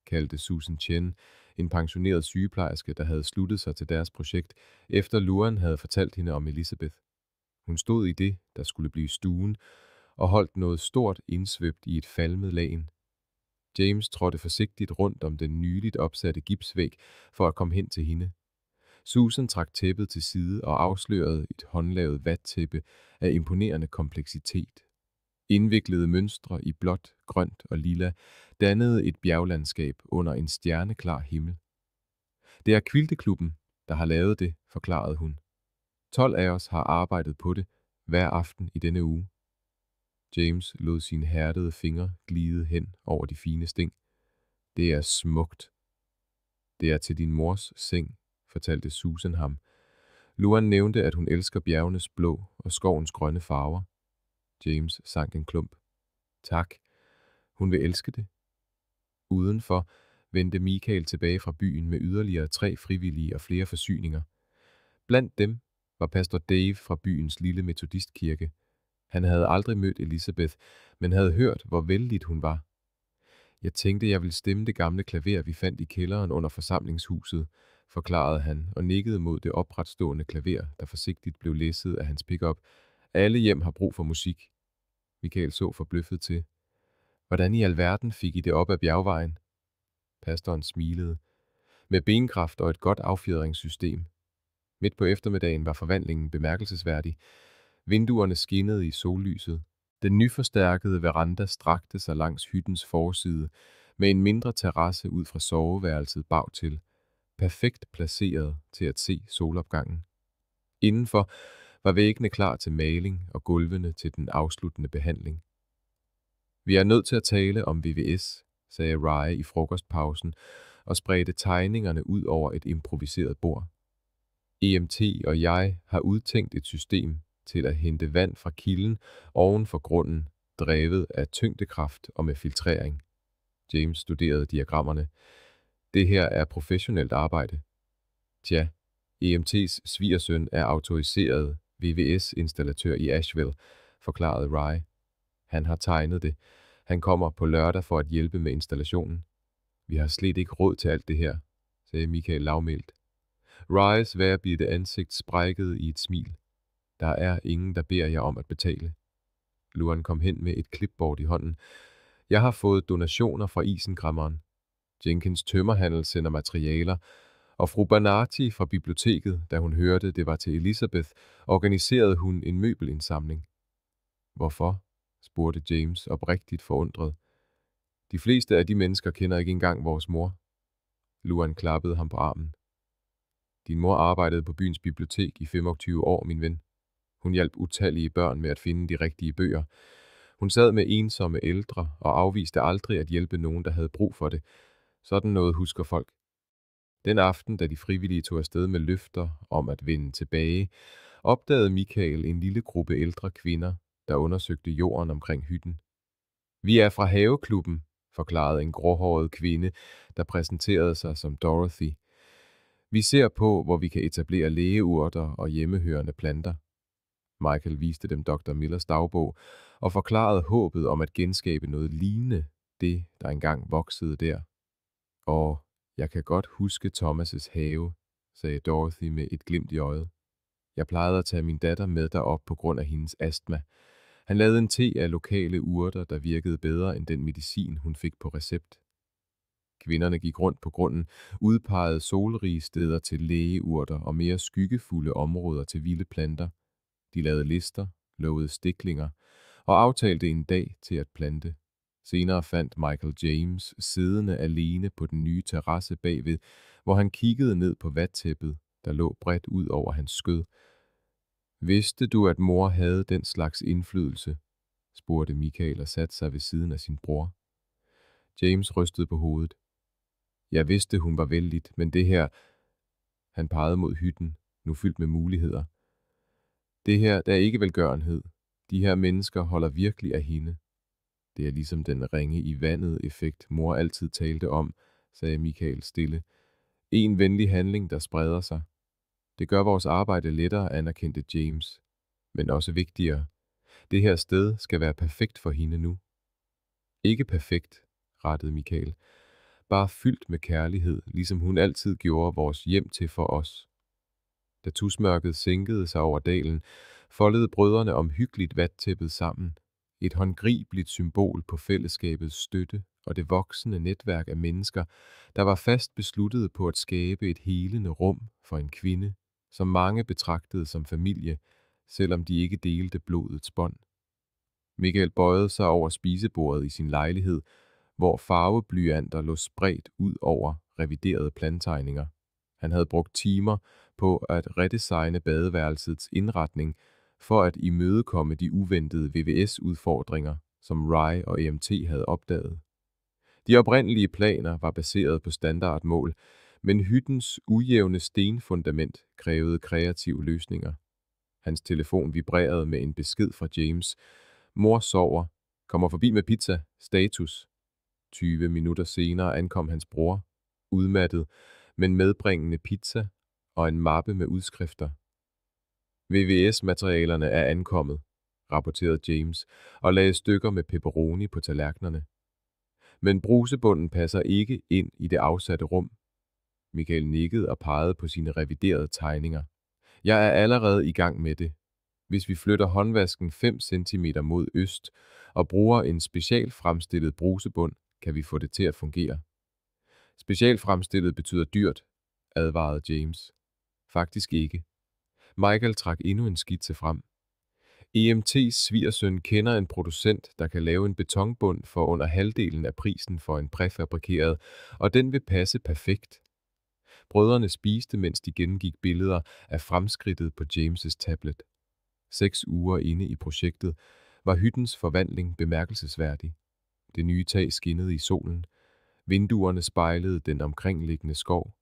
kaldte Susan Chen, en pensioneret sygeplejerske, der havde sluttet sig til deres projekt, efter Luan havde fortalt hende om Elizabeth. Hun stod i det, der skulle blive stuen, og holdt noget stort indsvøbt i et falmet lagen. James trådte forsigtigt rundt om den nyligt opsatte gipsvæg for at komme hen til hende. Susan trak tæppet til side og afslørede et håndlavet vattæppe af imponerende kompleksitet. Indviklede mønstre i blåt, grønt og lilla dannede et bjerglandskab under en stjerneklar himmel. Det er Quilteklubben, der har lavet det, forklarede hun. 12 af os har arbejdet på det hver aften i denne uge. James lod sine hærdede fingre glide hen over de fine sting. Det er smukt. Det er til din mors seng, fortalte Susan ham. Luan nævnte, at hun elsker bjergenes blå og skovens grønne farver. James sank en klump. Tak. Hun vil elske det. Udenfor vendte Michael tilbage fra byen med yderligere 3 frivillige og flere forsyninger. Blandt dem var pastor Dave fra byens lille metodistkirke. Han havde aldrig mødt Elizabeth, men havde hørt, hvor vældigt hun var. Jeg tænkte, jeg ville stemme det gamle klaver, vi fandt i kælderen under forsamlingshuset, forklarede han og nikkede mod det opretstående klaver, der forsigtigt blev læsset af hans pickup. Alle hjem har brug for musik. Michael så forbløffet til. Hvordan i alverden fik I det op ad bjergvejen? Pastoren smilede. Med benkraft og et godt affjedringssystem. Midt på eftermiddagen var forvandlingen bemærkelsesværdig. Vinduerne skinnede i sollyset. Den nyforstærkede veranda strakte sig langs hyttens forside, med en mindre terrasse ud fra soveværelset bagtil, perfekt placeret til at se solopgangen. Indenfor var væggene klar til maling og gulvene til den afsluttende behandling. Vi er nødt til at tale om VVS, sagde Rye i frokostpausen og spredte tegningerne ud over et improviseret bord. EMT og jeg har udtænkt et system til at hente vand fra kilden oven for grunden, drevet af tyngdekraft og med filtrering. James studerede diagrammerne. Det her er professionelt arbejde. Tja, EMT's svigersøn er autoriseret VVS-installatør i Asheville, forklarede Rye. Han har tegnet det. Han kommer på lørdag for at hjælpe med installationen. Vi har slet ikke råd til alt det her, sagde Michael lavmældt. Ryes vejrbidte ansigt sprækkede i et smil. Der er ingen, der beder jer om at betale. Luan kom hen med et klipbord i hånden. Jeg har fået donationer fra isengrammeren. Jenkins tømmerhandel sender materialer, og fru Bernati fra biblioteket, da hun hørte, det var til Elizabeth, organiserede hun en møbelindsamling. Hvorfor? Spurgte James oprigtigt forundret. De fleste af de mennesker kender ikke engang vores mor. Luan klappede ham på armen. Din mor arbejdede på byens bibliotek i 25 år, min ven. Hun hjalp utallige børn med at finde de rigtige bøger. Hun sad med ensomme ældre og afviste aldrig at hjælpe nogen, der havde brug for det. Sådan noget husker folk. Den aften, da de frivillige tog afsted med løfter om at vende tilbage, opdagede Michael en lille gruppe ældre kvinder, der undersøgte jorden omkring hytten. Vi er fra haveklubben, forklarede en gråhåret kvinde, der præsenterede sig som Dorothy. Vi ser på, hvor vi kan etablere lægeurter og hjemmehørende planter. Michael viste dem Dr. Millers dagbog og forklarede håbet om at genskabe noget lignende det, der engang voksede der. Og jeg kan godt huske Thomas' have, sagde Dorothy med et glimt i øjet. Jeg plejede at tage min datter med derop på grund af hendes astma. Han lavede en te af lokale urter, der virkede bedre end den medicin, hun fik på recept. Kvinderne gik rundt på grunden, udpegede solrige steder til lægeurter og mere skyggefulde områder til vilde planter. De lavede lister, lovede stiklinger og aftalte en dag til at plante. Senere fandt Michael James siddende alene på den nye terrasse bagved, hvor han kiggede ned på vattæppet, der lå bredt ud over hans skød. Vidste du, at mor havde den slags indflydelse? Spurgte Michael og satte sig ved siden af sin bror. James rystede på hovedet. Jeg vidste, hun var vældigt, men det her... Han pegede mod hytten, nu fyldt med muligheder. Det her, der er ikke velgørenhed. De her mennesker holder virkelig af hende. Det er ligesom den ringe i vandet effekt, mor altid talte om, sagde Michael stille. En venlig handling, der spreder sig. Det gør vores arbejde lettere, anerkendte James. Men også vigtigere. Det her sted skal være perfekt for hende nu. Ikke perfekt, rettede Michael. Bare fyldt med kærlighed, ligesom hun altid gjorde vores hjem til for os. Da tusmørket sænkede sig over dalen, foldede brødrene omhyggeligt vattæppet sammen. Et håndgribeligt symbol på fællesskabets støtte og det voksende netværk af mennesker, der var fast besluttede på at skabe et helende rum for en kvinde, som mange betragtede som familie, selvom de ikke delte blodets bånd. Michael bøjede sig over spisebordet i sin lejlighed, hvor farveblyanter lå spredt ud over reviderede plantegninger. Han havde brugt timer på at redesigne badeværelsets indretning for at imødekomme de uventede VVS-udfordringer, som Rye og EMT havde opdaget. De oprindelige planer var baseret på standardmål, men hyttens ujævne stenfundament krævede kreative løsninger. Hans telefon vibrerede med en besked fra James. Mor sover. Kommer forbi med pizza. Status. 20 minutter senere ankom hans bror, udmattet, men medbringende pizza og en mappe med udskrifter. VVS-materialerne er ankommet, rapporterede James og lagde stykker med pepperoni på tallerkenerne. Men brusebunden passer ikke ind i det afsatte rum. Michael nikkede og pegede på sine reviderede tegninger. Jeg er allerede i gang med det. Hvis vi flytter håndvasken 5 cm mod øst og bruger en specialfremstillet brusebund, kan vi få det til at fungere. Specialfremstillet betyder dyrt, advarede James. Faktisk ikke. Michael trak endnu en skitse frem. EMT's svigersøn kender en producent, der kan lave en betonbund for under halvdelen af prisen for en præfabrikeret, og den vil passe perfekt. Brødrene spiste, mens de gennemgik billeder af fremskridtet på James' tablet. 6 uger inde i projektet var hyttens forvandling bemærkelsesværdig. Det nye tag skinnede i solen. Vinduerne spejlede den omkringliggende skov.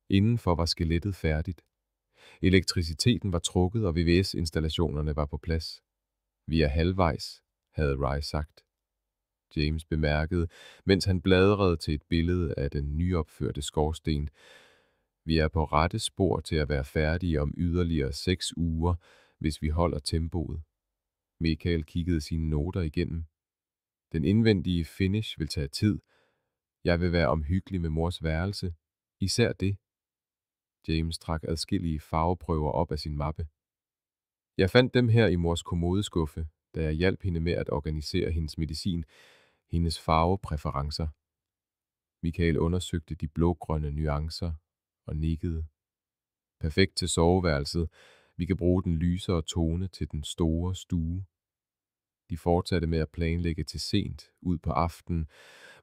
Indenfor var skelettet færdigt. Elektriciteten var trukket, og VVS-installationerne var på plads. Vi er halvvejs, havde Rye sagt. James bemærkede, mens han bladrede til et billede af den nyopførte skorsten. Vi er på rette spor til at være færdige om yderligere 6 uger, hvis vi holder tempoet. Michael kiggede sine noter igennem. Den indvendige finish vil tage tid. Jeg vil være omhyggelig med mors værelse. Især det. James trak adskillige farveprøver op af sin mappe. Jeg fandt dem her i mors kommodeskuffe, da jeg hjalp hende med at organisere hendes medicin, hendes farvepræferencer. Michael undersøgte de blågrønne nuancer og nikkede. Perfekt til soveværelset. Vi kan bruge den lysere tone til den store stue. De fortsatte med at planlægge til sent ud på aftenen,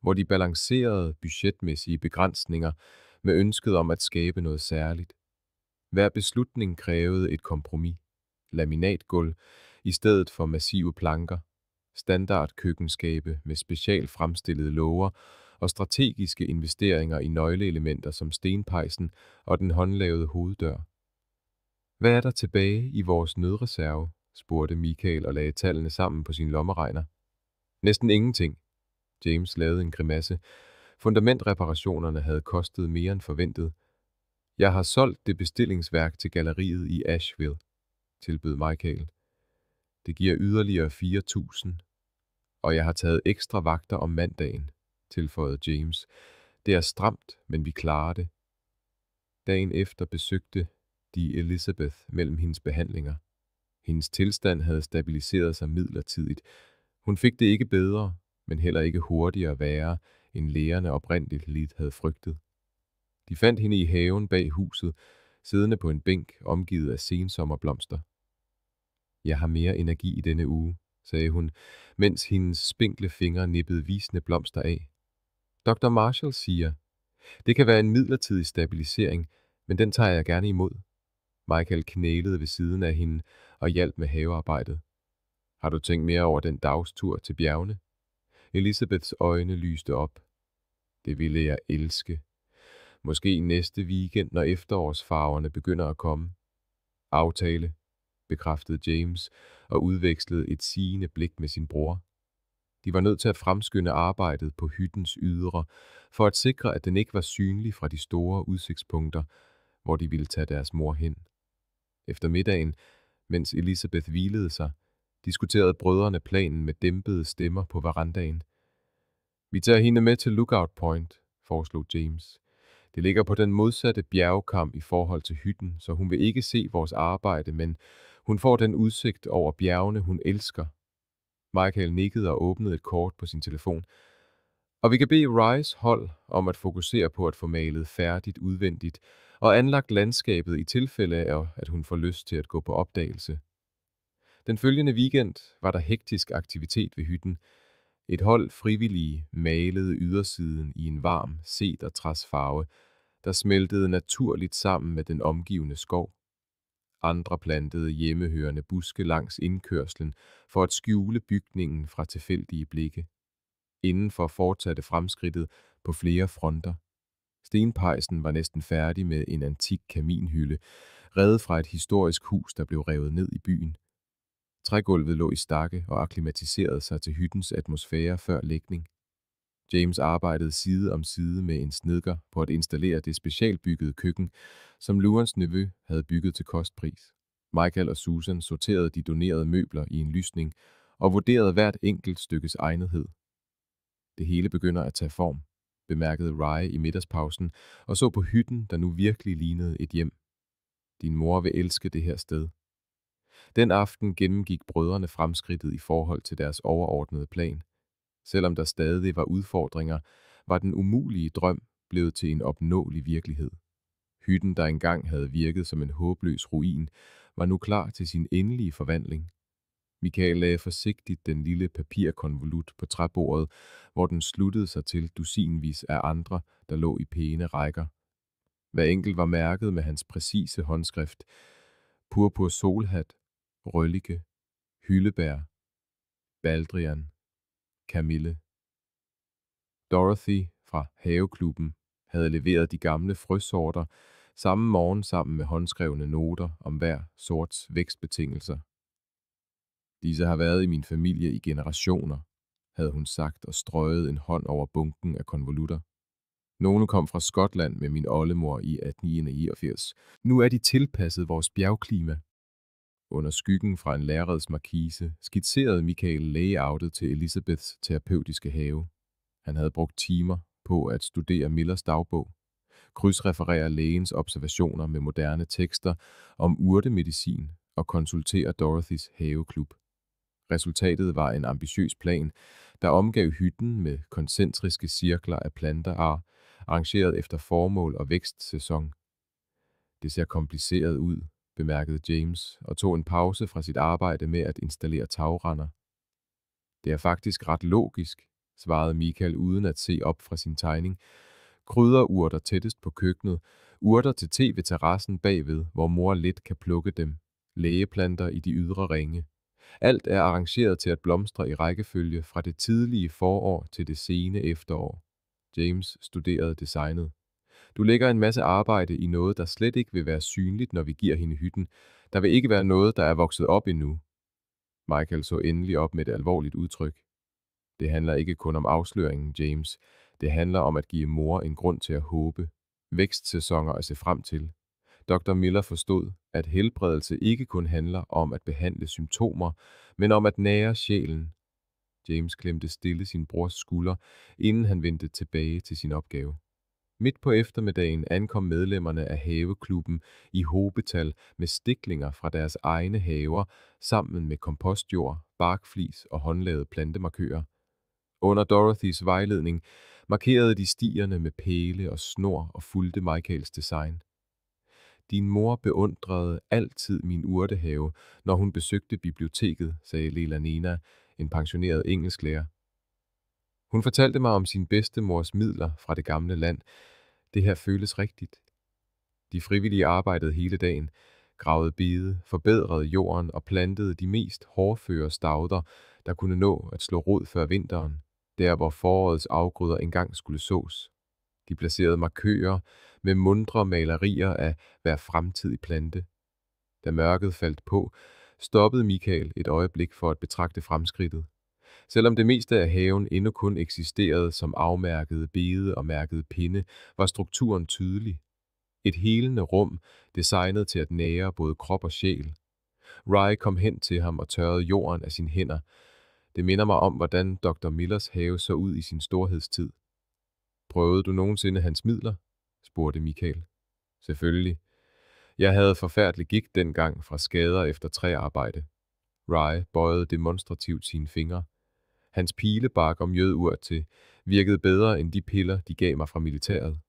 hvor de balancerede budgetmæssige begrænsninger med ønsket om at skabe noget særligt. Hver beslutning krævede et kompromis. Laminatgulv i stedet for massive planker, standardkøkkenskabe med specielt fremstillede låger og strategiske investeringer i nøgleelementer som stenpejsen og den håndlavede hoveddør. Hvad er der tilbage i vores nødreserve? Spurgte Michael og lagde tallene sammen på sin lommeregner. Næsten ingenting. James lavede en grimasse. Fundamentreparationerne havde kostet mere end forventet. Jeg har solgt det bestillingsværk til galleriet i Asheville, tilbød Michael. Det giver yderligere 4.000, og jeg har taget ekstra vagter om mandagen, tilføjede James. Det er stramt, men vi klarer det. Dagen efter besøgte de Elizabeth mellem hendes behandlinger. Hendes tilstand havde stabiliseret sig midlertidigt. Hun fik det ikke bedre, men heller ikke hurtigere værre, end lægerne oprindeligt lidt havde frygtet. De fandt hende i haven bag huset, siddende på en bænk, omgivet af sensommerblomster. Jeg har mere energi i denne uge, sagde hun, mens hendes spinkle fingre nippede visne blomster af. Dr. Marshall siger, det kan være en midlertidig stabilisering, men den tager jeg gerne imod. Michael knælede ved siden af hende og hjalp med havearbejdet. Har du tænkt mere over den dagstur til bjergene? Elizabeths øjne lyste op. Det ville jeg elske. Måske næste weekend, når efterårsfarverne begynder at komme. Aftale, bekræftede James og udvekslede et sigende blik med sin bror. De var nødt til at fremskynde arbejdet på hyttens ydre, for at sikre, at den ikke var synlig fra de store udsigtspunkter, hvor de ville tage deres mor hen. Efter middagen, mens Elizabeth hvilede sig, diskuterede brødrene planen med dæmpede stemmer på verandaen. Vi tager hende med til Lookout Point, foreslog James. Det ligger på den modsatte bjergkam i forhold til hytten, så hun vil ikke se vores arbejde, men hun får den udsigt over bjergene, hun elsker. Michael nikkede og åbnede et kort på sin telefon. Og vi kan bede Rice hold om at fokusere på at få malet færdigt udvendigt og anlagt landskabet i tilfælde af, at hun får lyst til at gå på opdagelse. Den følgende weekend var der hektisk aktivitet ved hytten. Et hold frivillige malede ydersiden i en varm cedertræsfarve, der smeltede naturligt sammen med den omgivende skov. Andre plantede hjemmehørende buske langs indkørslen for at skjule bygningen fra tilfældige blikke. Indenfor fortsatte fremskridtet på flere fronter. Stenpejsen var næsten færdig med en antik kaminhylde, revet fra et historisk hus, der blev revet ned i byen. Trægulvet lå i stakke og akklimatiserede sig til hyttens atmosfære før lægning. James arbejdede side om side med en snedker på at installere det specialbyggede køkken, som Luans nevø havde bygget til kostpris. Michael og Susan sorterede de donerede møbler i en lysning og vurderede hvert enkelt stykkes egnethed. Det hele begynder at tage form, bemærkede Rye i middagspausen og så på hytten, der nu virkelig lignede et hjem. Din mor vil elske det her sted. Den aften gennemgik brødrene fremskridtet i forhold til deres overordnede plan. Selvom der stadig var udfordringer, var den umulige drøm blevet til en opnåelig virkelighed. Hytten, der engang havde virket som en håbløs ruin, var nu klar til sin endelige forvandling. Michael lagde forsigtigt den lille papirkonvolut på træbordet, hvor den sluttede sig til dusinvis af andre, der lå i pæne rækker. Hver enkelt var mærket med hans præcise håndskrift. Purpur solhat, røllike, hyldebær, baldrian, kamille. Dorothy fra haveklubben havde leveret de gamle frøsorter samme morgen sammen med håndskrevne noter om hver sorts vækstbetingelser. Disse har været i min familie i generationer, havde hun sagt og strøget en hånd over bunken af konvolutter. Nogle kom fra Skotland med min oldemor i 1889. Nu er de tilpasset vores bjergklima. Under skyggen fra en lærredsmarkise skitserede Michael layoutet til Elizabeths terapeutiske have. Han havde brugt timer på at studere Millers dagbog, krydsreferere lægens observationer med moderne tekster om urtemedicin og konsultere Dorothys haveklub. Resultatet var en ambitiøs plan, der omgav hytten med koncentriske cirkler af planter arrangeret efter formål og vækstsæson. Det ser kompliceret ud, bemærkede James og tog en pause fra sit arbejde med at installere tagrender. Det er faktisk ret logisk, svarede Michael uden at se op fra sin tegning. Krydderurter tættest på køkkenet, urter til te ved terrassen bagved, hvor mor let kan plukke dem, lægeplanter i de ydre ringe. Alt er arrangeret til at blomstre i rækkefølge fra det tidlige forår til det sene efterår. James studerede designet. Du lægger en masse arbejde i noget, der slet ikke vil være synligt, når vi giver hende hytten. Der vil ikke være noget, der er vokset op endnu. Michael så endelig op med et alvorligt udtryk. Det handler ikke kun om afsløringen, James. Det handler om at give mor en grund til at håbe. Vækstsæsoner at se frem til. Dr. Miller forstod, at helbredelse ikke kun handler om at behandle symptomer, men om at nære sjælen. James klemte stille sin brors skulder, inden han vendte tilbage til sin opgave. Midt på eftermiddagen ankom medlemmerne af haveklubben i hobetal med stiklinger fra deres egne haver sammen med kompostjord, barkflis og håndlavede plantemarkører. Under Dorothys vejledning markerede de stierne med pæle og snor og fulgte Michaels design. Din mor beundrede altid min urtehave, når hun besøgte biblioteket, sagde Lela Nena, en pensioneret engelsklærer. Hun fortalte mig om sin bedstemors midler fra det gamle land. Det her føles rigtigt. De frivillige arbejdede hele dagen, gravede bede, forbedrede jorden og plantede de mest hårdføre stauder, der kunne nå at slå rod før vinteren, der hvor forårets afgrøder engang skulle sås. De placerede markører med mundre malerier af hver fremtidig plante. Da mørket faldt på, stoppede Michael et øjeblik for at betragte fremskridtet. Selvom det meste af haven endnu kun eksisterede som afmærkede bede og mærkede pinde, var strukturen tydelig. Et helende rum, designet til at nære både krop og sjæl. Rye kom hen til ham og tørrede jorden af sine hænder. Det minder mig om, hvordan Dr. Millers have så ud i sin storhedstid. Prøvede du nogensinde hans midler? Spurgte Michael. Selvfølgelig. Jeg havde forfærdelig gigt dengang fra skader efter træarbejde. Rye bøjede demonstrativt sine fingre. Hans pilebark og mjødurt til virkede bedre end de piller, de gav mig fra militæret.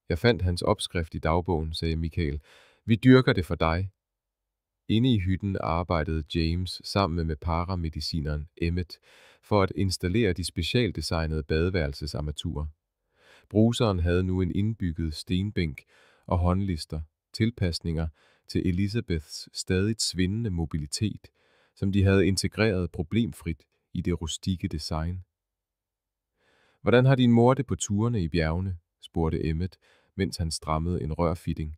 Jeg fandt hans opskrift i dagbogen, sagde Michael. Vi dyrker det for dig. Inde i hytten arbejdede James sammen med paramedicineren Emmet for at installere de specialdesignede badeværelsesarmaturer. Bruseren havde nu en indbygget stenbænk og håndlister, tilpasninger til Elizabeths stadigt svindende mobilitet, som de havde integreret problemfrit i det rustikke design. Hvordan har din mor det på turene i bjergene? Spurgte Emmet, mens han strammede en rørfitting.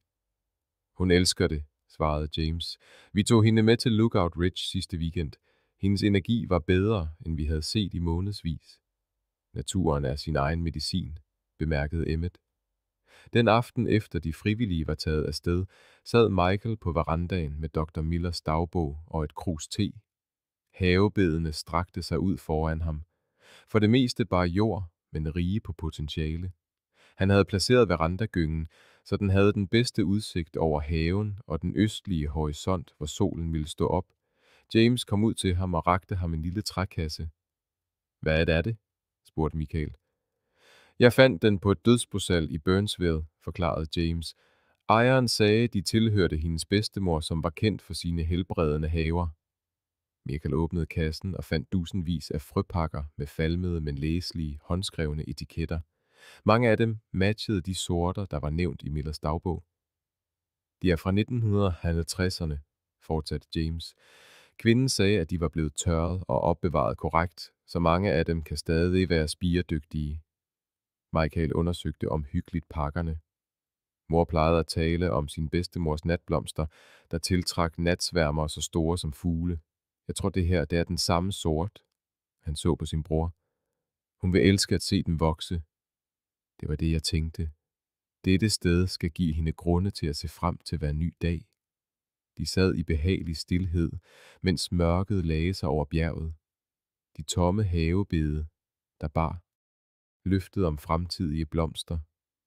Hun elsker det, svarede James. Vi tog hende med til Lookout Ridge sidste weekend. Hendes energi var bedre, end vi havde set i månedsvis. Naturen er sin egen medicin, bemærkede Emmet. Den aften efter de frivillige var taget afsted, sad Michael på verandaen med Dr. Millers dagbog og et krus te. Havebedene strakte sig ud foran ham. For det meste bare jord, men rige på potentiale. Han havde placeret verandagyngen, så den havde den bedste udsigt over haven og den østlige horisont, hvor solen ville stå op. James kom ud til ham og rakte ham en lille trækasse. Hvad er det? Spurgte Michael. Jeg fandt den på et dødsbosal i Burnsville, forklarede James. Ejeren sagde, de tilhørte hendes bedstemor, som var kendt for sine helbredende haver. Michael åbnede kassen og fandt dusindvis af frøpakker med falmede, men læselige, håndskrevne etiketter. Mange af dem matchede de sorter, der var nævnt i Millers dagbog. De er fra 1950'erne, fortsatte James. Kvinden sagde, at de var blevet tørret og opbevaret korrekt, så mange af dem kan stadig være spiredygtige. Michael undersøgte omhyggeligt pakkerne. Mor plejede at tale om sin bedstemors natblomster, der tiltrak natsværmer så store som fugle. Jeg tror, det er den samme sort. Han så på sin bror. Hun vil elske at se dem vokse. Det var det, jeg tænkte. Dette sted skal give hende grunde til at se frem til hver ny dag. De sad i behagelig stilhed, mens mørket lagde sig over bjerget. De tomme havebede, der bar, løftede om fremtidige blomster.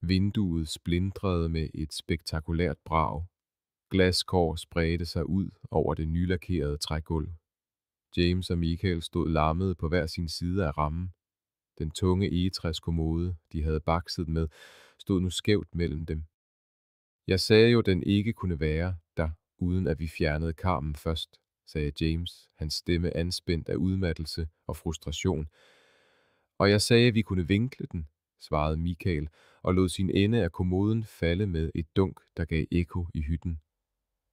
Vinduet splindrede med et spektakulært brag. Glaskår spredte sig ud over det nylakerede trægulv. James og Michael stod lammede på hver sin side af rammen. Den tunge egetræskommode, de havde bakset med, stod nu skævt mellem dem. Jeg sagde jo, den ikke kunne være der, uden at vi fjernede karmen først, sagde James, hans stemme anspændt af udmattelse og frustration. Og jeg sagde, vi kunne vinkle den, svarede Michael og lod sin ende af kommoden falde med et dunk, der gav ekko i hytten.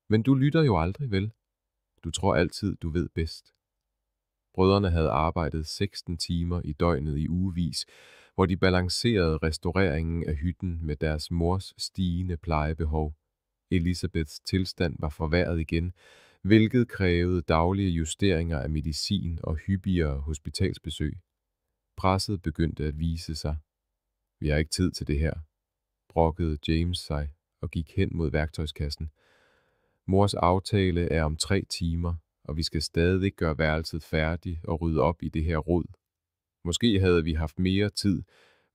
Men du lytter jo aldrig, vel? Du tror altid, du ved bedst. Brødrene havde arbejdet 16 timer i døgnet i ugevis, hvor de balancerede restaureringen af hytten med deres mors stigende plejebehov. Elizabeths tilstand var forværret igen, hvilket krævede daglige justeringer af medicin og hyppigere hospitalsbesøg. Presset begyndte at vise sig. Vi har ikke tid til det her, brokkede James sig og gik hen mod værktøjskassen. Mors aftale er om 3 timer, og vi skal stadig gøre værelset færdigt og rydde op i det her rod. Måske havde vi haft mere tid,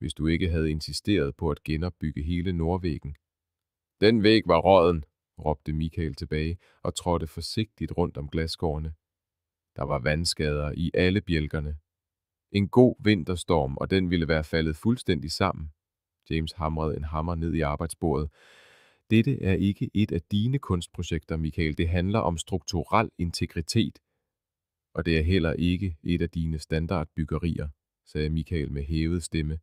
hvis du ikke havde insisteret på at genopbygge hele nordvæggen. Den væg var rådden, råbte Michael tilbage og trådte forsigtigt rundt om glasskårene. Der var vandskader i alle bjælkerne. En god vinterstorm, og den ville være faldet fuldstændig sammen. James hamrede en hammer ned i arbejdsbordet. Dette er ikke et af dine kunstprojekter, Michael. Det handler om strukturel integritet. Og det er heller ikke et af dine standardbyggerier, sagde Michael med hævet stemme.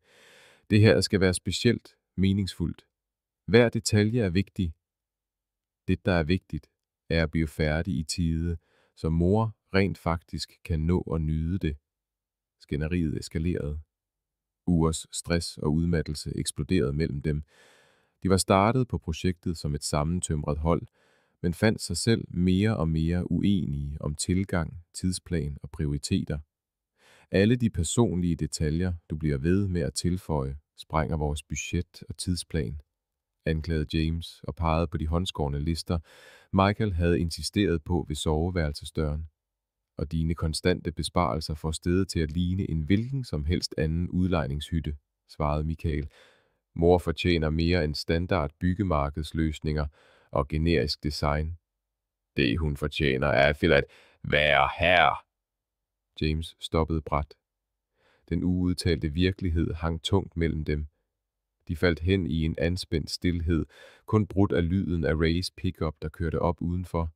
Det her skal være specielt meningsfuldt. Hver detalje er vigtig. Det, der er vigtigt, er at blive færdig i tide, så mor rent faktisk kan nå at nyde det. Skænderiet eskalerede. Ugers stress og udmattelse eksploderede mellem dem. De var startet på projektet som et sammentømret hold, men fandt sig selv mere og mere uenige om tilgang, tidsplan og prioriteter. Alle de personlige detaljer, du bliver ved med at tilføje, sprænger vores budget og tidsplan, anklagede James og pegede på de håndskårne lister, Michael havde insisteret på ved soveværelsesdøren. Og dine konstante besparelser får stedet til at ligne en hvilken som helst anden udlejningshytte, svarede Michael. Mor fortjener mere end standard byggemarkedsløsninger og generisk design. Det hun fortjener er at være her. James stoppede brat. Den uudtalte virkelighed hang tungt mellem dem. De faldt hen i en anspændt stilhed, kun brudt af lyden af Rays pickup, der kørte op udenfor.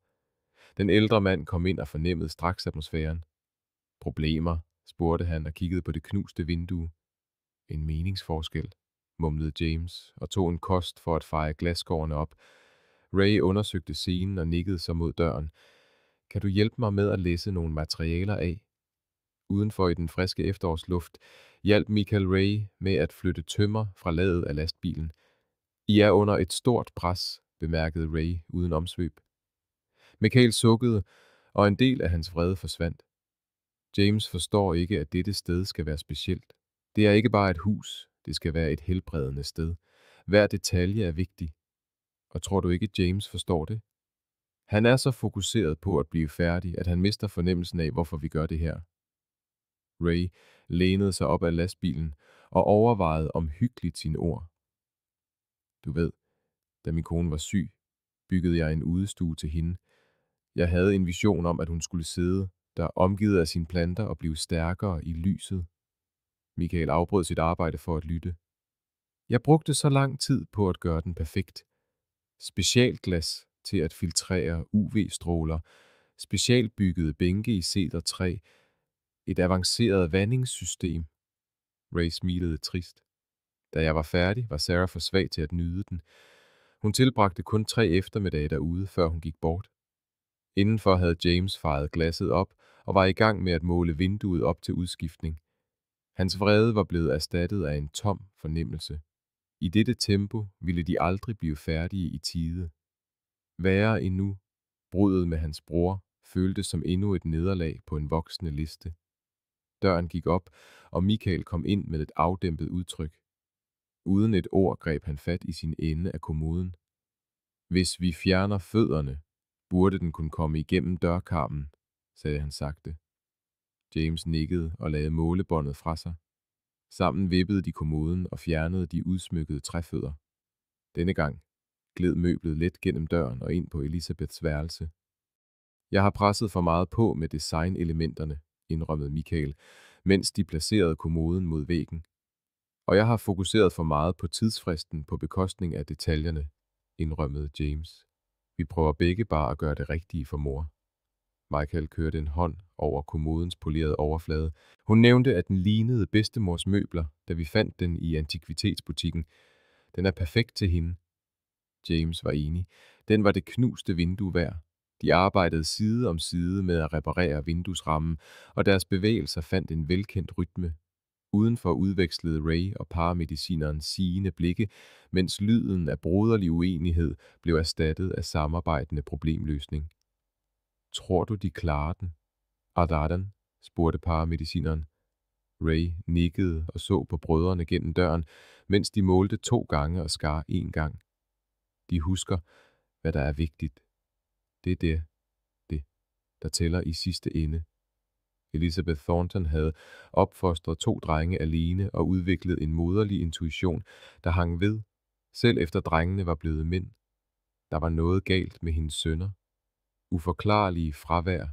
Den ældre mand kom ind og fornemmede straks atmosfæren. Problemer, spurgte han og kiggede på det knuste vindue. En meningsforskel, mumlede James og tog en kost for at feje glasskårene op. Ray undersøgte scenen og nikkede så mod døren. Kan du hjælpe mig med at læse nogle materialer af? Udenfor i den friske efterårsluft hjalp Michael Ray med at flytte tømmer fra ladet af lastbilen. I er under et stort pres, bemærkede Ray uden omsvøb. Michael sukkede, og en del af hans vrede forsvandt. James forstår ikke, at dette sted skal være specielt. Det er ikke bare et hus, det skal være et helbredende sted. Hver detalje er vigtig. Og tror du ikke, James forstår det? Han er så fokuseret på at blive færdig, at han mister fornemmelsen af, hvorfor vi gør det her. Ray lænede sig op ad lastbilen og overvejede omhyggeligt sine ord. Du ved, da min kone var syg, byggede jeg en udestue til hende. Jeg havde en vision om, at hun skulle sidde der omgivet af sine planter og blive stærkere i lyset. Michael afbrød sit arbejde for at lytte. Jeg brugte så lang tid på at gøre den perfekt. Specialglas til at filtrere UV-stråler, specialbyggede bænke i cedertræ, et avanceret vandingssystem. Ray smilede trist. Da jeg var færdig, var Sarah for svag til at nyde den. Hun tilbragte kun 3 eftermiddage derude, før hun gik bort. Indenfor havde James fejet glasset op og var i gang med at måle vinduet op til udskiftning. Hans vrede var blevet erstattet af en tom fornemmelse. I dette tempo ville de aldrig blive færdige i tide. Værre endnu, bruddet med hans bror føltes som endnu et nederlag på en voksende liste. Døren gik op, og Michael kom ind med et afdæmpet udtryk. Uden et ord greb han fat i sin ende af kommoden. Hvis vi fjerner fødderne, burde den kunne komme igennem dørkarmen, sagde han sagte. James nikkede og lagde målebåndet fra sig. Sammen vippede de kommoden og fjernede de udsmykkede træfødder. Denne gang gled møblet let gennem døren og ind på Elisabeths værelse. Jeg har presset for meget på med designelementerne, indrømmede Michael, mens de placerede kommoden mod væggen. Og jeg har fokuseret for meget på tidsfristen på bekostning af detaljerne, indrømmede James. Vi prøver begge bare at gøre det rigtige for mor. Michael kørte en hånd over kommodens polerede overflade. Hun nævnte, at den lignede bedstemors møbler, da vi fandt den i antikvitetsbutikken. Den er perfekt til hende. James var enig. Den var det knuste vindue værd. De arbejdede side om side med at reparere vinduesrammen, og deres bevægelser fandt en velkendt rytme. Udenfor udvekslede Ray og paramedicineren sigende blikke, mens lyden af broderlig uenighed blev erstattet af samarbejdende problemløsning. Tror du, de klarer den? Ardadan, spurgte paramedicineren. Ray nikkede og så på brødrene gennem døren, mens de målte 2 gange og skar 1 gang. De husker, hvad der er vigtigt. Det er det, der tæller i sidste ende. Elizabeth Thornton havde opfostret 2 drenge alene og udviklet en moderlig intuition, der hang ved, selv efter drengene var blevet mænd. Der var noget galt med hendes sønner. Uforklarlige fravær,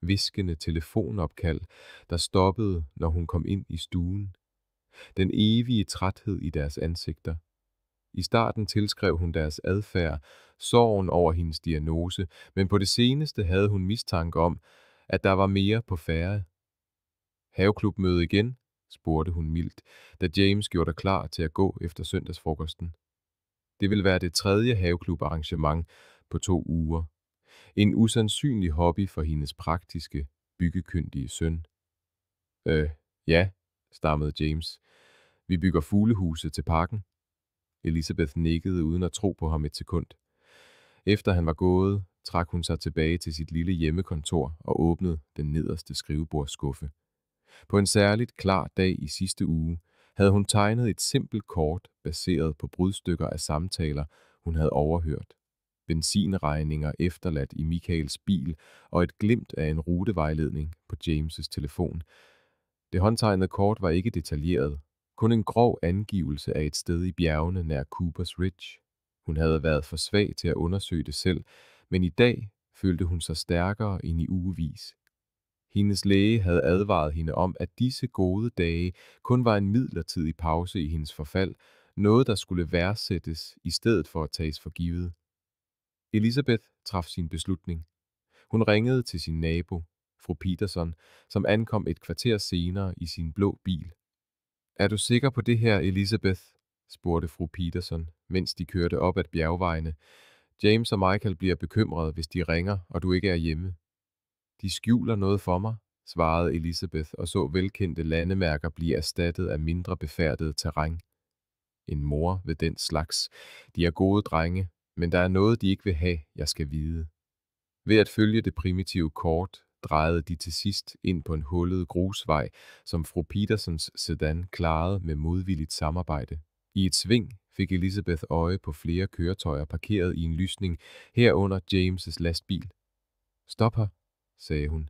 hviskende telefonopkald, der stoppede, når hun kom ind i stuen. Den evige træthed i deres ansigter. I starten tilskrev hun deres adfærd sorgen over hendes diagnose, men på det seneste havde hun mistanke om, at der var mere på færde. Haveklubmøde igen, spurgte hun mildt, da James gjorde dig klar til at gå efter søndagsfrokosten. Det ville være det 3. haveklubarrangement på 2 uger. En usandsynlig hobby for hendes praktiske, byggekyndige søn. Ja, stammede James. Vi bygger fuglehuse til parken. Elizabeth nikkede uden at tro på ham et sekund. Efter han var gået, trak hun sig tilbage til sit lille hjemmekontor og åbnede den nederste skrivebordsskuffe. På en særligt klar dag i sidste uge havde hun tegnet et simpelt kort baseret på brudstykker af samtaler, hun havde overhørt. Benzinregninger efterladt i Michaels bil og et glimt af en rutevejledning på James' telefon. Det håndtegnede kort var ikke detaljeret, kun en grov angivelse af et sted i bjergene nær Coopers Ridge. Hun havde været for svag til at undersøge det selv, men i dag følte hun sig stærkere end i ugevis. Hendes læge havde advaret hende om, at disse gode dage kun var en midlertidig pause i hendes forfald, noget der skulle værdsættes i stedet for at tages for givet. Elizabeth traf sin beslutning. Hun ringede til sin nabo, fru Peterson, som ankom et kvarter senere i sin blå bil. Er du sikker på det her, Elizabeth? Spurgte fru Peterson, mens de kørte op ad bjergvejene. James og Michael bliver bekymrede, hvis de ringer, og du ikke er hjemme. De skjuler noget for mig, svarede Elizabeth og så velkendte landemærker blive erstattet af mindre befærdet terræn. En mor ved den slags. De er gode drenge, men der er noget, de ikke vil have, jeg skal vide. Ved at følge det primitive kort, drejede de til sidst ind på en hullet grusvej, som fru Petersons sedan klarede med modvilligt samarbejde. I et sving fik Elizabeth øje på flere køretøjer parkeret i en lysning, herunder James' lastbil. Stop her, sagde hun.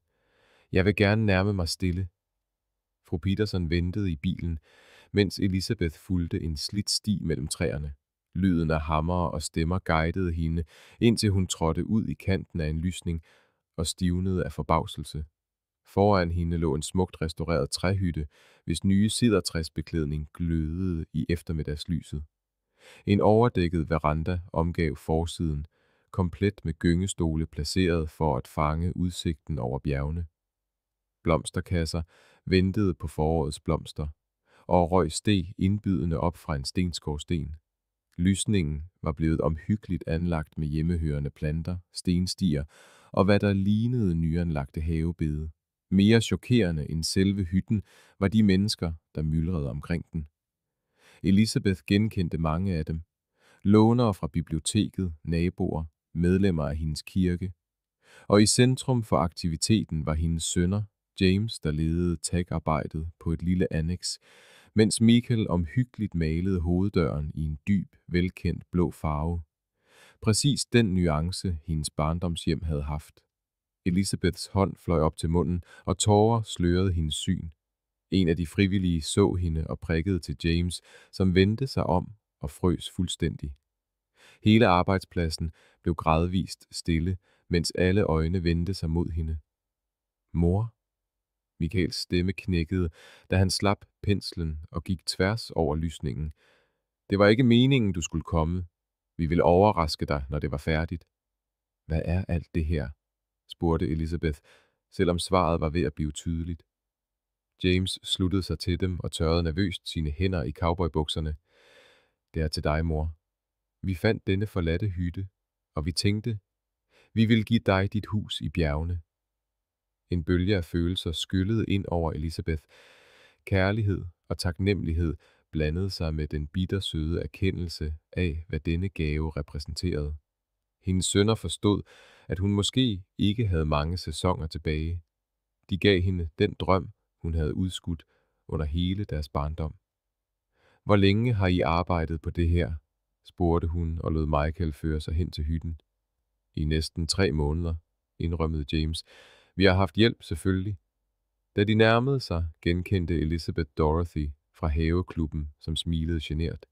Jeg vil gerne nærme mig stille. Fru Peterson ventede i bilen, mens Elizabeth fulgte en slidt sti mellem træerne. Lyden af hammere og stemmer guidede hende, indtil hun trådte ud i kanten af en lysning og stivnede af forbavselse. Foran hende lå en smukt restaureret træhytte, hvis nye cedertræsbeklædning glødede i eftermiddagslyset. En overdækket veranda omgav forsiden, komplet med gyngestole placeret for at fange udsigten over bjergene. Blomsterkasser ventede på forårets blomster, og røg steg indbydende op fra en stenskorsten. Lysningen var blevet omhyggeligt anlagt med hjemmehørende planter, stenstier og hvad der lignede nyanlagte havebede. Mere chokerende end selve hytten var de mennesker, der myldrede omkring den. Elizabeth genkendte mange af dem. Lånere fra biblioteket, naboer, medlemmer af hendes kirke. Og i centrum for aktiviteten var hendes sønner, James, der ledede tag-arbejdet på et lille annex, mens Michael omhyggeligt malede hoveddøren i en dyb, velkendt blå farve. Præcis den nuance, hendes barndomshjem havde haft. Elizabeths hånd fløj op til munden, og tårer slørede hendes syn. En af de frivillige så hende og prikkede til James, som vendte sig om og frøs fuldstændig. Hele arbejdspladsen blev gradvist stille, mens alle øjne vendte sig mod hende. Mor? Michaels stemme knækkede, da han slap penslen og gik tværs over lysningen. Det var ikke meningen, du skulle komme. Vi ville overraske dig, når det var færdigt. Hvad er alt det her? Spurgte Elizabeth, selvom svaret var ved at blive tydeligt. James sluttede sig til dem og tørrede nervøst sine hænder i cowboybukserne. Det er til dig, mor. Vi fandt denne forladte hytte, og vi tænkte, vi vil give dig dit hus i bjergene. En bølge af følelser skyllede ind over Elizabeth. Kærlighed og taknemmelighed blandede sig med den bittersøde erkendelse af, hvad denne gave repræsenterede. Hendes sønner forstod, at hun måske ikke havde mange sæsoner tilbage. De gav hende den drøm, hun havde udskudt under hele deres barndom. Hvor længe har I arbejdet på det her? Spurgte hun og lod Michael føre sig hen til hytten. I næsten 3 måneder, indrømmede James. Vi har haft hjælp, selvfølgelig. Da de nærmede sig, genkendte Elizabeth Dorothy fra haveklubben, som smilede genert.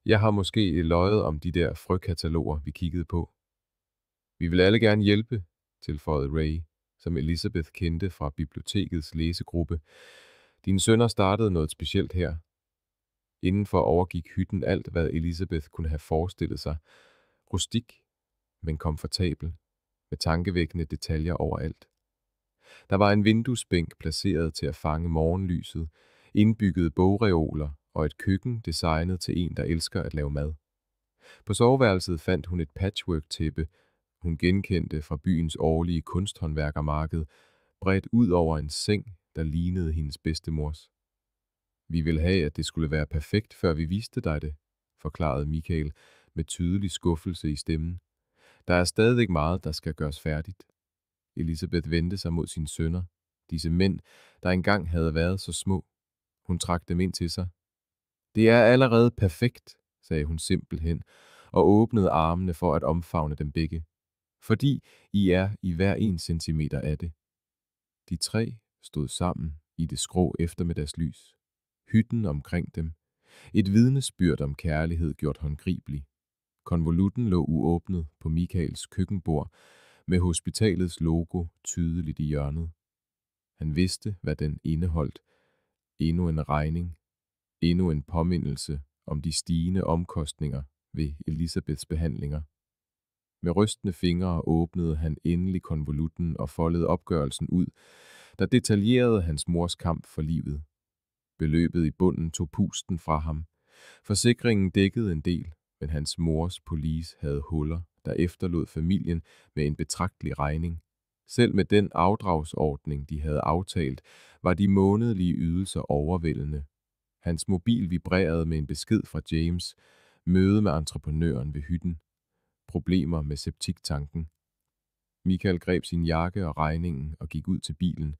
Jeg har måske løjet om de der frøkataloger, vi kiggede på. Vi vil alle gerne hjælpe, tilføjede Ray, som Elizabeth kendte fra bibliotekets læsegruppe. Dine sønner startede noget specielt her. Indenfor overgik hytten alt, hvad Elizabeth kunne have forestillet sig. Rustik, men komfortabel, med tankevækkende detaljer overalt. Der var en vinduesbænk placeret til at fange morgenlyset, indbyggede bogreoler og et køkken designet til en, der elsker at lave mad. På soveværelset fandt hun et patchwork-tæppe, hun genkendte fra byens årlige kunsthåndværkermarked, bredt ud over en seng, der lignede hendes bedstemors. Vi ville have, at det skulle være perfekt, før vi viste dig det, forklarede Michael med tydelig skuffelse i stemmen. Der er stadig meget, der skal gøres færdigt. Elizabeth vendte sig mod sine sønner, disse mænd, der engang havde været så små. Hun trak dem ind til sig. Det er allerede perfekt, sagde hun simpelthen, og åbnede armene for at omfavne dem begge. Fordi I er i hver 1 centimeter af det. De 3 stod sammen i det skrå eftermiddagslys. Hytten omkring dem. Et vidnesbyrd om kærlighed gjort håndgribelig. Konvolutten lå uåbnet på Michaels køkkenbord, med hospitalets logo tydeligt i hjørnet. Han vidste, hvad den indeholdt. Endnu en regning. Endnu en påmindelse om de stigende omkostninger ved Elisabeths behandlinger. Med rystende fingre åbnede han endelig konvolutten og foldede opgørelsen ud, der detaljerede hans mors kamp for livet. Beløbet i bunden tog pusten fra ham. Forsikringen dækkede en del, men hans mors police havde huller, der efterlod familien med en betragtelig regning. Selv med den afdragsordning, de havde aftalt, var de månedlige ydelser overvældende. Hans mobil vibrerede med en besked fra James, møde med entreprenøren ved hytten. Problemer med septiktanken. Michael greb sin jakke og regningen og gik ud til bilen.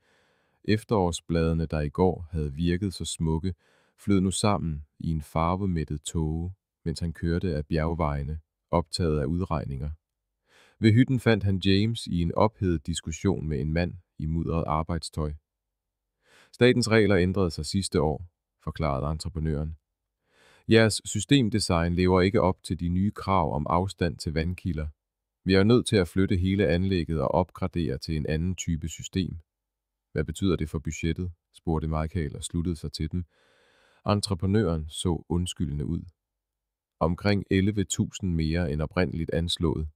Efterårsbladene, der i går havde virket så smukke, flød nu sammen i en farvemættet tåge, mens han kørte af bjergvejene, optaget af udregninger. Ved hytten fandt han James i en ophedet diskussion med en mand i mudret arbejdstøj. Statens regler ændrede sig sidste år, forklarede entreprenøren. Jeres systemdesign lever ikke op til de nye krav om afstand til vandkilder. Vi er nødt til at flytte hele anlægget og opgradere til en anden type system. Hvad betyder det for budgettet? Spurgte Michael og sluttede sig til dem. Entreprenøren så undskyldende ud. Omkring 11.000 mere end oprindeligt anslået.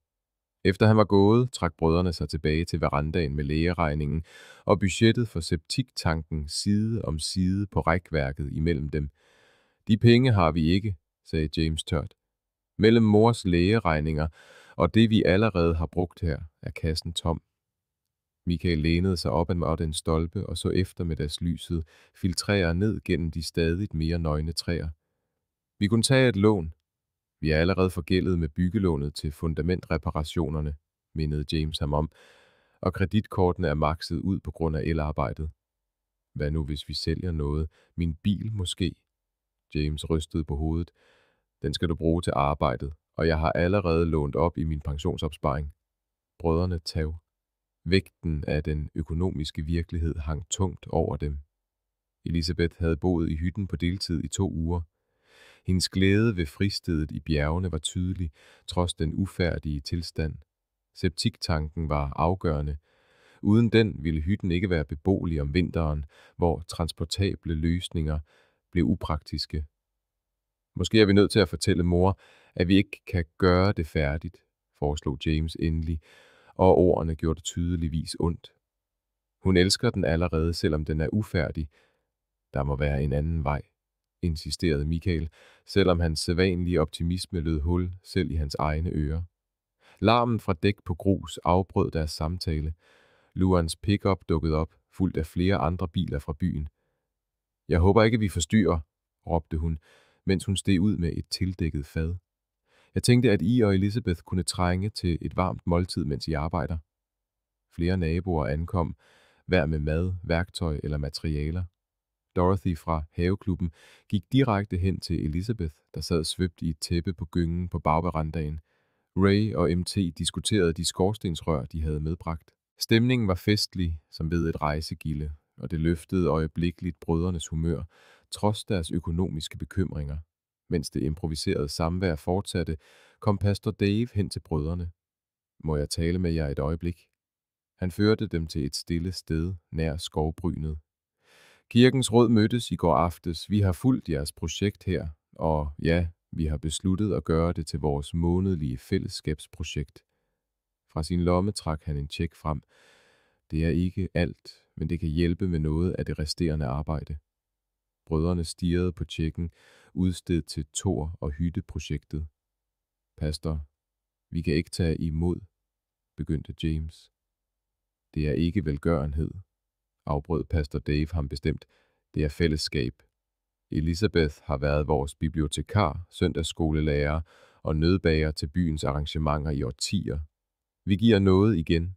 Efter han var gået, trak brødrene sig tilbage til verandaen med lægeregningen, og budgettet for septiktanken side om side på rækværket imellem dem. De penge har vi ikke, sagde James tørt. Mellem mors lægeregninger og det, vi allerede har brugt her, er kassen tom. Michael lænede sig op ad en stolpe og så eftermiddagslyset filtrere ned gennem de stadigt mere nøgne træer. Vi kunne tage et lån. Vi er allerede forgældet med byggelånet til fundamentreparationerne, mindede James ham om, og kreditkortene er makset ud på grund af elarbejdet. Hvad nu, hvis vi sælger noget? Min bil måske? James rystede på hovedet. Den skal du bruge til arbejdet, og jeg har allerede lånt op i min pensionsopsparing. Brødrene tav. Vægten af den økonomiske virkelighed hang tungt over dem. Elisabeth havde boet i hytten på deltid i 2 uger. Hendes glæde ved fristedet i bjergene var tydelig, trods den ufærdige tilstand. Septiktanken var afgørende. Uden den ville hytten ikke være beboelig om vinteren, hvor transportable løsninger blev upraktiske. Måske er vi nødt til at fortælle mor, at vi ikke kan gøre det færdigt, foreslog James endelig, og ordene gjorde det tydeligvis ondt. Hun elsker den allerede, selvom den er ufærdig. Der må være en anden vej, insisterede Michael, selvom hans sædvanlige optimisme lød hul selv i hans egne ører. Larmen fra dæk på grus afbrød deres samtale. Luans pickup dukkede op, fulgt af flere andre biler fra byen. Jeg håber ikke, vi forstyrrer, råbte hun, mens hun steg ud med et tildækket fad. Jeg tænkte, at I og Elizabeth kunne trænge til et varmt måltid, mens I arbejder. Flere naboer ankom, hver med mad, værktøj eller materialer. Dorothy fra haveklubben gik direkte hen til Elizabeth, der sad svøbt i et tæppe på gyngen på bagverandaen. Ray og MT diskuterede de skorstensrør, de havde medbragt. Stemningen var festlig, som ved et rejsegilde. og det løftede øjeblikkeligt brødrenes humør, trods deres økonomiske bekymringer. Mens det improviserede samvær fortsatte, kom pastor Dave hen til brødrene. Må jeg tale med jer et øjeblik? Han førte dem til et stille sted nær skovbrynet. Kirkens råd mødtes i går aftes. Vi har fulgt jeres projekt her, og ja, vi har besluttet at gøre det til vores månedlige fællesskabsprojekt. Fra sin lomme trak han en check frem. Det er ikke alt, men det kan hjælpe med noget af det resterende arbejde. Brødrene stirrede på checken, udstedt til Tor og Hytte-projektet. Pastor, vi kan ikke tage imod, begyndte James. Det er ikke velgørenhed, afbrød pastor Dave ham bestemt. Det er fællesskab. Elisabeth har været vores bibliotekar, søndagsskolelærer og nødbager til byens arrangementer i årtier. Vi giver noget igen.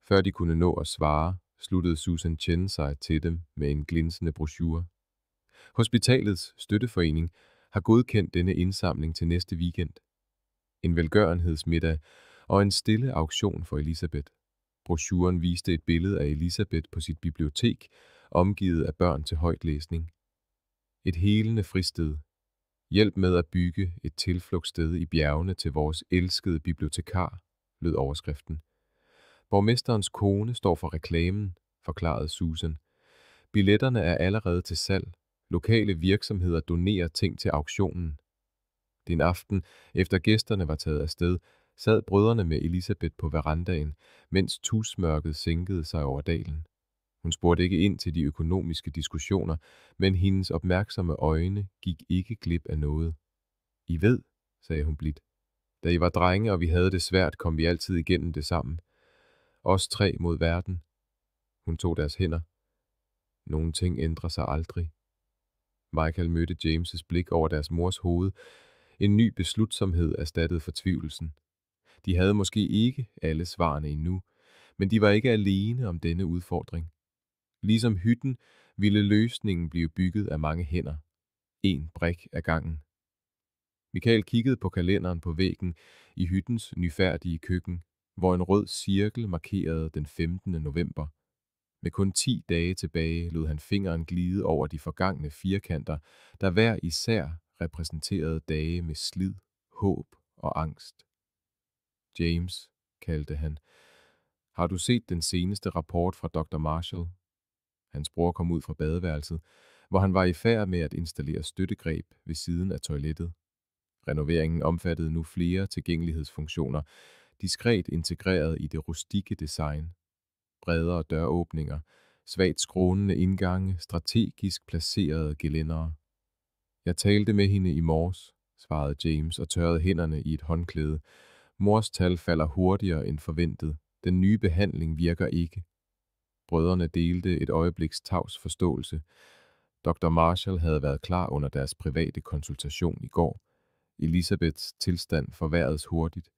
Før de kunne nå at svare, sluttede Susan Chen sig til dem med en glinsende brochure. Hospitalets støtteforening har godkendt denne indsamling til næste weekend. En velgørenhedsmiddag og en stille auktion for Elisabeth. Brochuren viste et billede af Elisabeth på sit bibliotek, omgivet af børn til højtlæsning. Et helende fristed. Hjælp med at bygge et tilflugtssted i bjergene til vores elskede bibliotekar, lød overskriften. Borgmesterens kone står for reklamen, forklarede Susan. Billetterne er allerede til salg. Lokale virksomheder donerer ting til auktionen. Den aften, efter gæsterne var taget afsted, sad brødrene med Elisabeth på verandaen, mens tusmørket sænkede sig over dalen. Hun spurgte ikke ind til de økonomiske diskussioner, men hendes opmærksomme øjne gik ikke glip af noget. I ved, sagde hun blidt. Da I var drenge, og vi havde det svært, kom vi altid igennem det sammen. Os tre mod verden. Hun tog deres hænder. Nogle ting ændrer sig aldrig. Michael mødte James' blik over deres mors hoved. En ny beslutsomhed erstattede fortvivlelsen. De havde måske ikke alle svarene endnu, men de var ikke alene om denne udfordring. Ligesom hytten ville løsningen blive bygget af mange hænder. En brik ad gangen. Michael kiggede på kalenderen på væggen i hyttens nyfærdige køkken, hvor en rød cirkel markerede den 15. november. Med kun 10 dage tilbage lod han fingeren glide over de forgangne firkanter, der hver især repræsenterede dage med slid, håb og angst. James, kaldte han. Har du set den seneste rapport fra Dr. Marshall? Hans bror kom ud fra badeværelset, hvor han var i færd med at installere støttegreb ved siden af toilettet. Renoveringen omfattede nu flere tilgængelighedsfunktioner, diskret integreret i det rustikke design. Bredere døråbninger, svagt skrånende indgange, strategisk placerede gelændere. Jeg talte med hende i morges, svarede James og tørrede hænderne i et håndklæde. Mors tal falder hurtigere end forventet. Den nye behandling virker ikke. Brødrene delte et øjebliks tavs forståelse. Dr. Marshall havde været klar under deres private konsultation i går. Elisabeths tilstand forværredes hurtigt.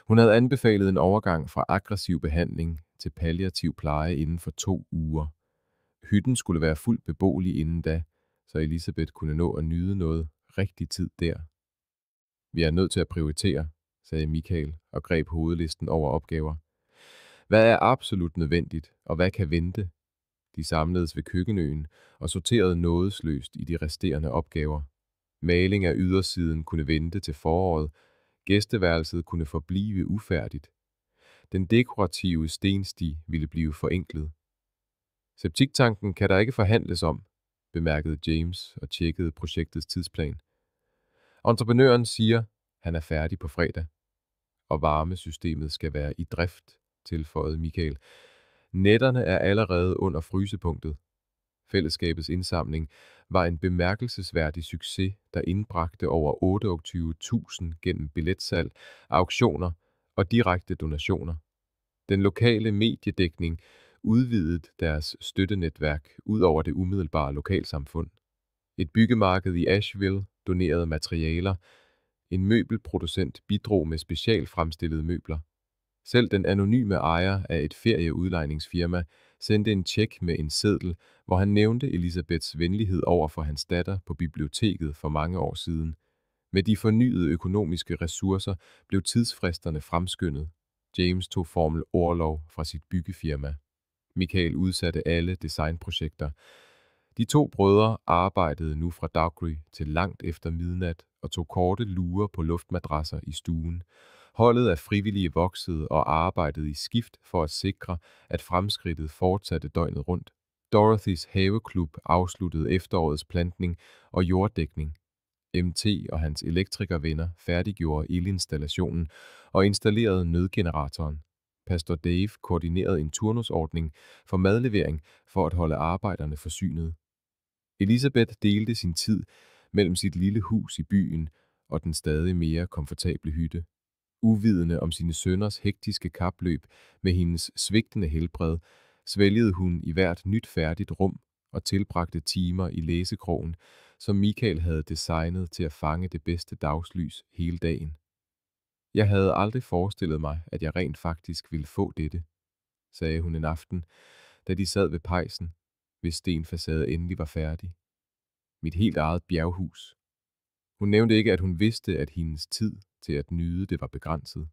Hun havde anbefalet en overgang fra aggressiv behandling til palliativ pleje inden for 2 uger. Hytten skulle være fuldt beboelig inden da, så Elisabeth kunne nå at nyde noget rigtig tid der. Vi er nødt til at prioritere, sagde Michael og greb hovedlisten over opgaver. Hvad er absolut nødvendigt, og hvad kan vente? De samledes ved køkkenøen og sorterede nådesløst i de resterende opgaver. Maling af ydersiden kunne vente til foråret. Gæsteværelset kunne forblive ufærdigt. Den dekorative stensti ville blive forenklet. Septiktanken kan der ikke forhandles om, bemærkede James og tjekkede projektets tidsplan. Entreprenøren siger, han er færdig på fredag. Og varmesystemet skal være i drift, tilføjede Michael. Netterne er allerede under frysepunktet. Fællesskabets indsamling var en bemærkelsesværdig succes, der indbragte over 28.000 gennem billetsalg, auktioner og direkte donationer. Den lokale mediedækning udvidede deres støttenetværk ud over det umiddelbare lokalsamfund. Et byggemarked i Asheville donerede materialer. En møbelproducent bidrog med specialfremstillede møbler. Selv den anonyme ejer af et ferieudlejningsfirma sendte en check med en seddel, hvor han nævnte Elisabeths venlighed over for hans datter på biblioteket for mange år siden. Med de fornyede økonomiske ressourcer blev tidsfristerne fremskyndet. James tog formel orlov fra sit byggefirma. Michael udsatte alle designprojekter. De to brødre arbejdede nu fra daggry til langt efter midnat og tog korte lurer på luftmadrasser i stuen. Holdet af frivillige voksede og arbejdede i skift for at sikre, at fremskridtet fortsatte døgnet rundt. Dorothys haveklub afsluttede efterårets plantning og jorddækning. MT og hans elektrikervenner færdiggjorde elinstallationen og installerede nødgeneratoren. Pastor Dave koordinerede en turnusordning for madlevering for at holde arbejderne forsynet. Elisabeth delte sin tid mellem sit lille hus i byen og den stadig mere komfortable hytte. Uvidende om sine sønners hektiske kapløb med hendes svigtende helbred, svælgede hun i hvert nyt færdigt rum og tilbragte timer i læsekrogen, som Michael havde designet til at fange det bedste dagslys hele dagen. Jeg havde aldrig forestillet mig, at jeg rent faktisk ville få dette, sagde hun en aften, da de sad ved pejsen, hvis stenfacade endelig var færdig. Mit helt eget bjerghus. Hun nævnte ikke, at hun vidste, at hendes tid til at nyde det var begrænset.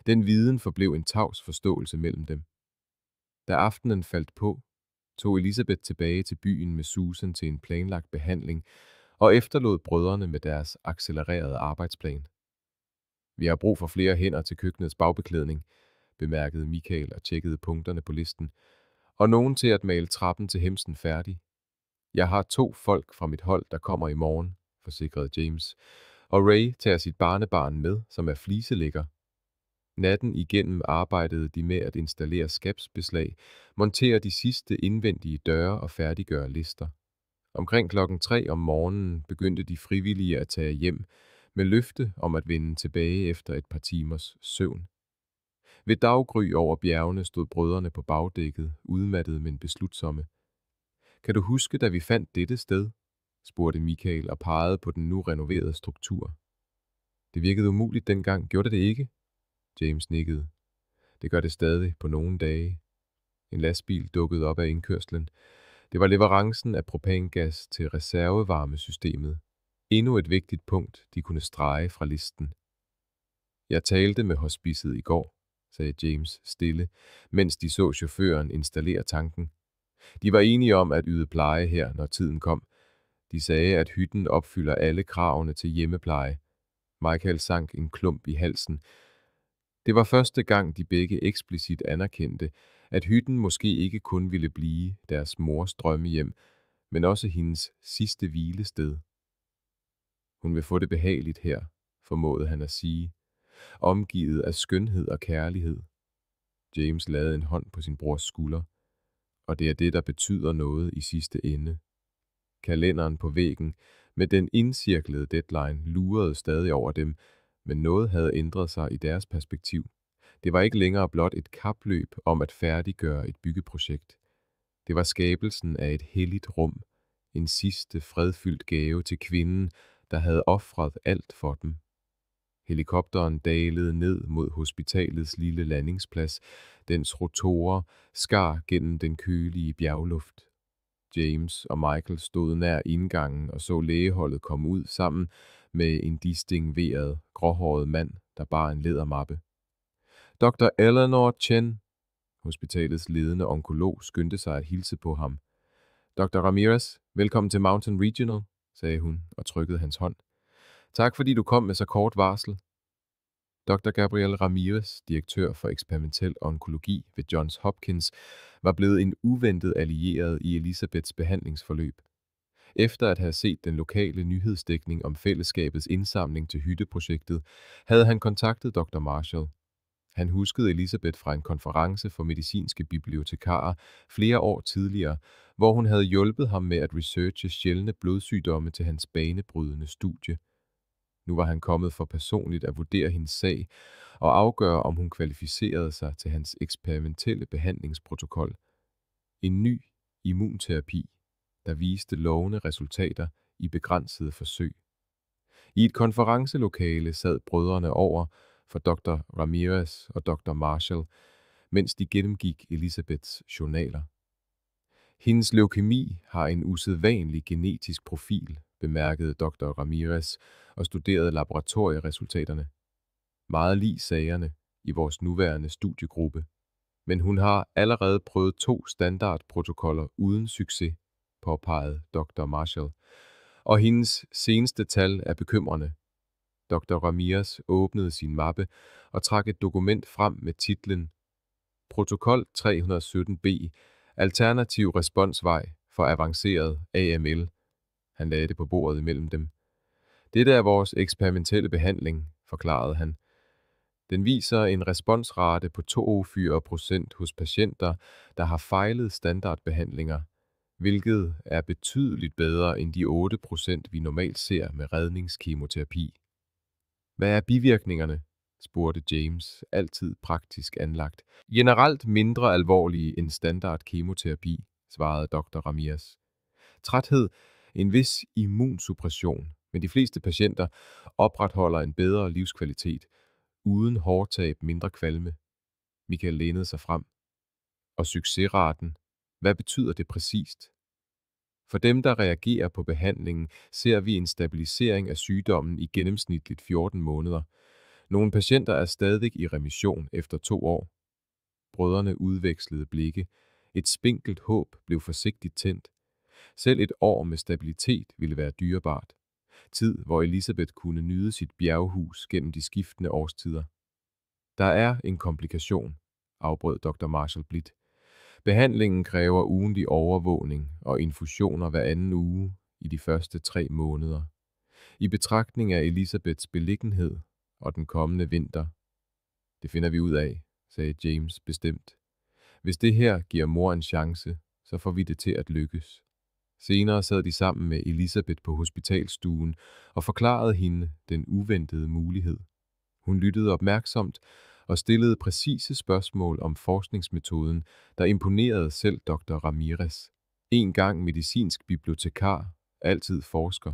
Den viden forblev en tavs forståelse mellem dem. Da aftenen faldt på, tog Elisabeth tilbage til byen med Susan til en planlagt behandling og efterlod brødrene med deres accelererede arbejdsplan. Vi har brug for flere hænder til køkkenets bagbeklædning, bemærkede Michael og tjekkede punkterne på listen, og nogen til at male trappen til hemsen færdig. Jeg har 2 folk fra mit hold, der kommer i morgen, forsikrede James, og Ray tager sit barnebarn med, som er fliselægger. Natten igennem arbejdede de med at installere skabsbeslag, montere de sidste indvendige døre og færdiggøre lister. Omkring 3:00 om morgenen begyndte de frivillige at tage hjem, med løfte om at vende tilbage efter et par timers søvn. Ved daggry over bjergene stod brødrene på bagdækket, udmattede men beslutsomme. Kan du huske, da vi fandt dette sted? Spurgte Michael og pegede på den nu renoverede struktur. Det virkede umuligt dengang, gjorde det ikke? James nikkede. Det gør det stadig på nogle dage. En lastbil dukkede op af indkørslen. Det var leverancen af propangas til reservevarmesystemet. Endnu et vigtigt punkt, de kunne strege fra listen. Jeg talte med hospicet i går, sagde James stille, mens de så chaufføren installere tanken. De var enige om at yde pleje her, når tiden kom. De sagde, at hytten opfylder alle kravene til hjemmepleje. Michael sank en klump i halsen. Det var første gang, de begge eksplicit anerkendte, at hytten måske ikke kun ville blive deres mors drømmehjem, men også hendes sidste hvilested. Hun vil få det behageligt her, formåede han at sige, omgivet af skønhed og kærlighed. James lagde en hånd på sin brors skulder, og det er det, der betyder noget i sidste ende. Kalenderen på væggen med den indcirklede deadline lurede stadig over dem, men noget havde ændret sig i deres perspektiv. Det var ikke længere blot et kapløb om at færdiggøre et byggeprojekt. Det var skabelsen af et helligt rum, en sidste fredfyldt gave til kvinden, der havde ofret alt for dem. Helikopteren dalede ned mod hospitalets lille landingsplads, dens rotorer skar gennem den kølige bjergluft. James og Michael stod nær indgangen og så lægeholdet komme ud sammen med en distingveret, gråhåret mand, der bar en lædermappe. Dr. Eleanor Chen, hospitalets ledende onkolog, skyndte sig at hilse på ham. Dr. Ramirez, velkommen til Mountain Regional, sagde hun og trykkede hans hånd. Tak fordi du kom med så kort varsel. Dr. Gabriel Ramirez, direktør for eksperimentel onkologi ved Johns Hopkins, var blevet en uventet allieret i Elisabeths behandlingsforløb. Efter at have set den lokale nyhedsdækning om fællesskabets indsamling til hytteprojektet, havde han kontaktet Dr. Marshall. Han huskede Elisabeth fra en konference for medicinske bibliotekarer flere år tidligere, hvor hun havde hjulpet ham med at researche sjældne blodsygdomme til hans banebrydende studie. Nu var han kommet for personligt at vurdere hendes sag og afgøre, om hun kvalificerede sig til hans eksperimentelle behandlingsprotokol. En ny immunterapi, der viste lovende resultater i begrænsede forsøg. I et konferencelokale sad brødrene over for Dr. Ramirez og Dr. Marshall, mens de gennemgik Elisabeths journaler. Hendes leukemi har en usædvanlig genetisk profil, bemærkede Dr. Ramirez og studerede laboratorieresultaterne. Meget lig sagerne i vores nuværende studiegruppe. Men hun har allerede prøvet 2 standardprotokoller uden succes, påpegede Dr. Marshall. Og hendes seneste tal er bekymrende. Dr. Ramirez åbnede sin mappe og trak et dokument frem med titlen Protokol 317B, Alternativ responsvej for avanceret AML. Han lagde det på bordet imellem dem. Dette er vores eksperimentelle behandling, forklarede han. Den viser en responsrate på 42% hos patienter, der har fejlet standardbehandlinger, hvilket er betydeligt bedre end de 8%, vi normalt ser med redningskemoterapi. Hvad er bivirkningerne? Spurgte James, altid praktisk anlagt. Generelt mindre alvorlige end standard kemoterapi, svarede Dr. Ramirez. Træthed, en vis immunsuppression, men de fleste patienter opretholder en bedre livskvalitet, uden hårtab, mindre kvalme. Michael lænede sig frem. Og succesraten, hvad betyder det præcist? For dem, der reagerer på behandlingen, ser vi en stabilisering af sygdommen i gennemsnitligt 14 måneder. Nogle patienter er stadig i remission efter 2 år. Brødrene udvekslede blikke. Et spinkelt håb blev forsigtigt tændt. Selv et år med stabilitet ville være dyrebart. Tid, hvor Elisabeth kunne nyde sit bjerghus gennem de skiftende årstider. Der er en komplikation, afbrød Dr. Marshall blidt. Behandlingen kræver ugentlig overvågning og infusioner hver anden uge i de første 3 måneder. I betragtning af Elisabeths beliggenhed og den kommende vinter. Det finder vi ud af, sagde James bestemt. Hvis det her giver mor en chance, så får vi det til at lykkes. Senere sad de sammen med Elisabeth på hospitalstuen og forklarede hende den uventede mulighed. Hun lyttede opmærksomt og stillede præcise spørgsmål om forskningsmetoden, der imponerede selv Dr. Ramirez. En gang medicinsk bibliotekar, altid forsker.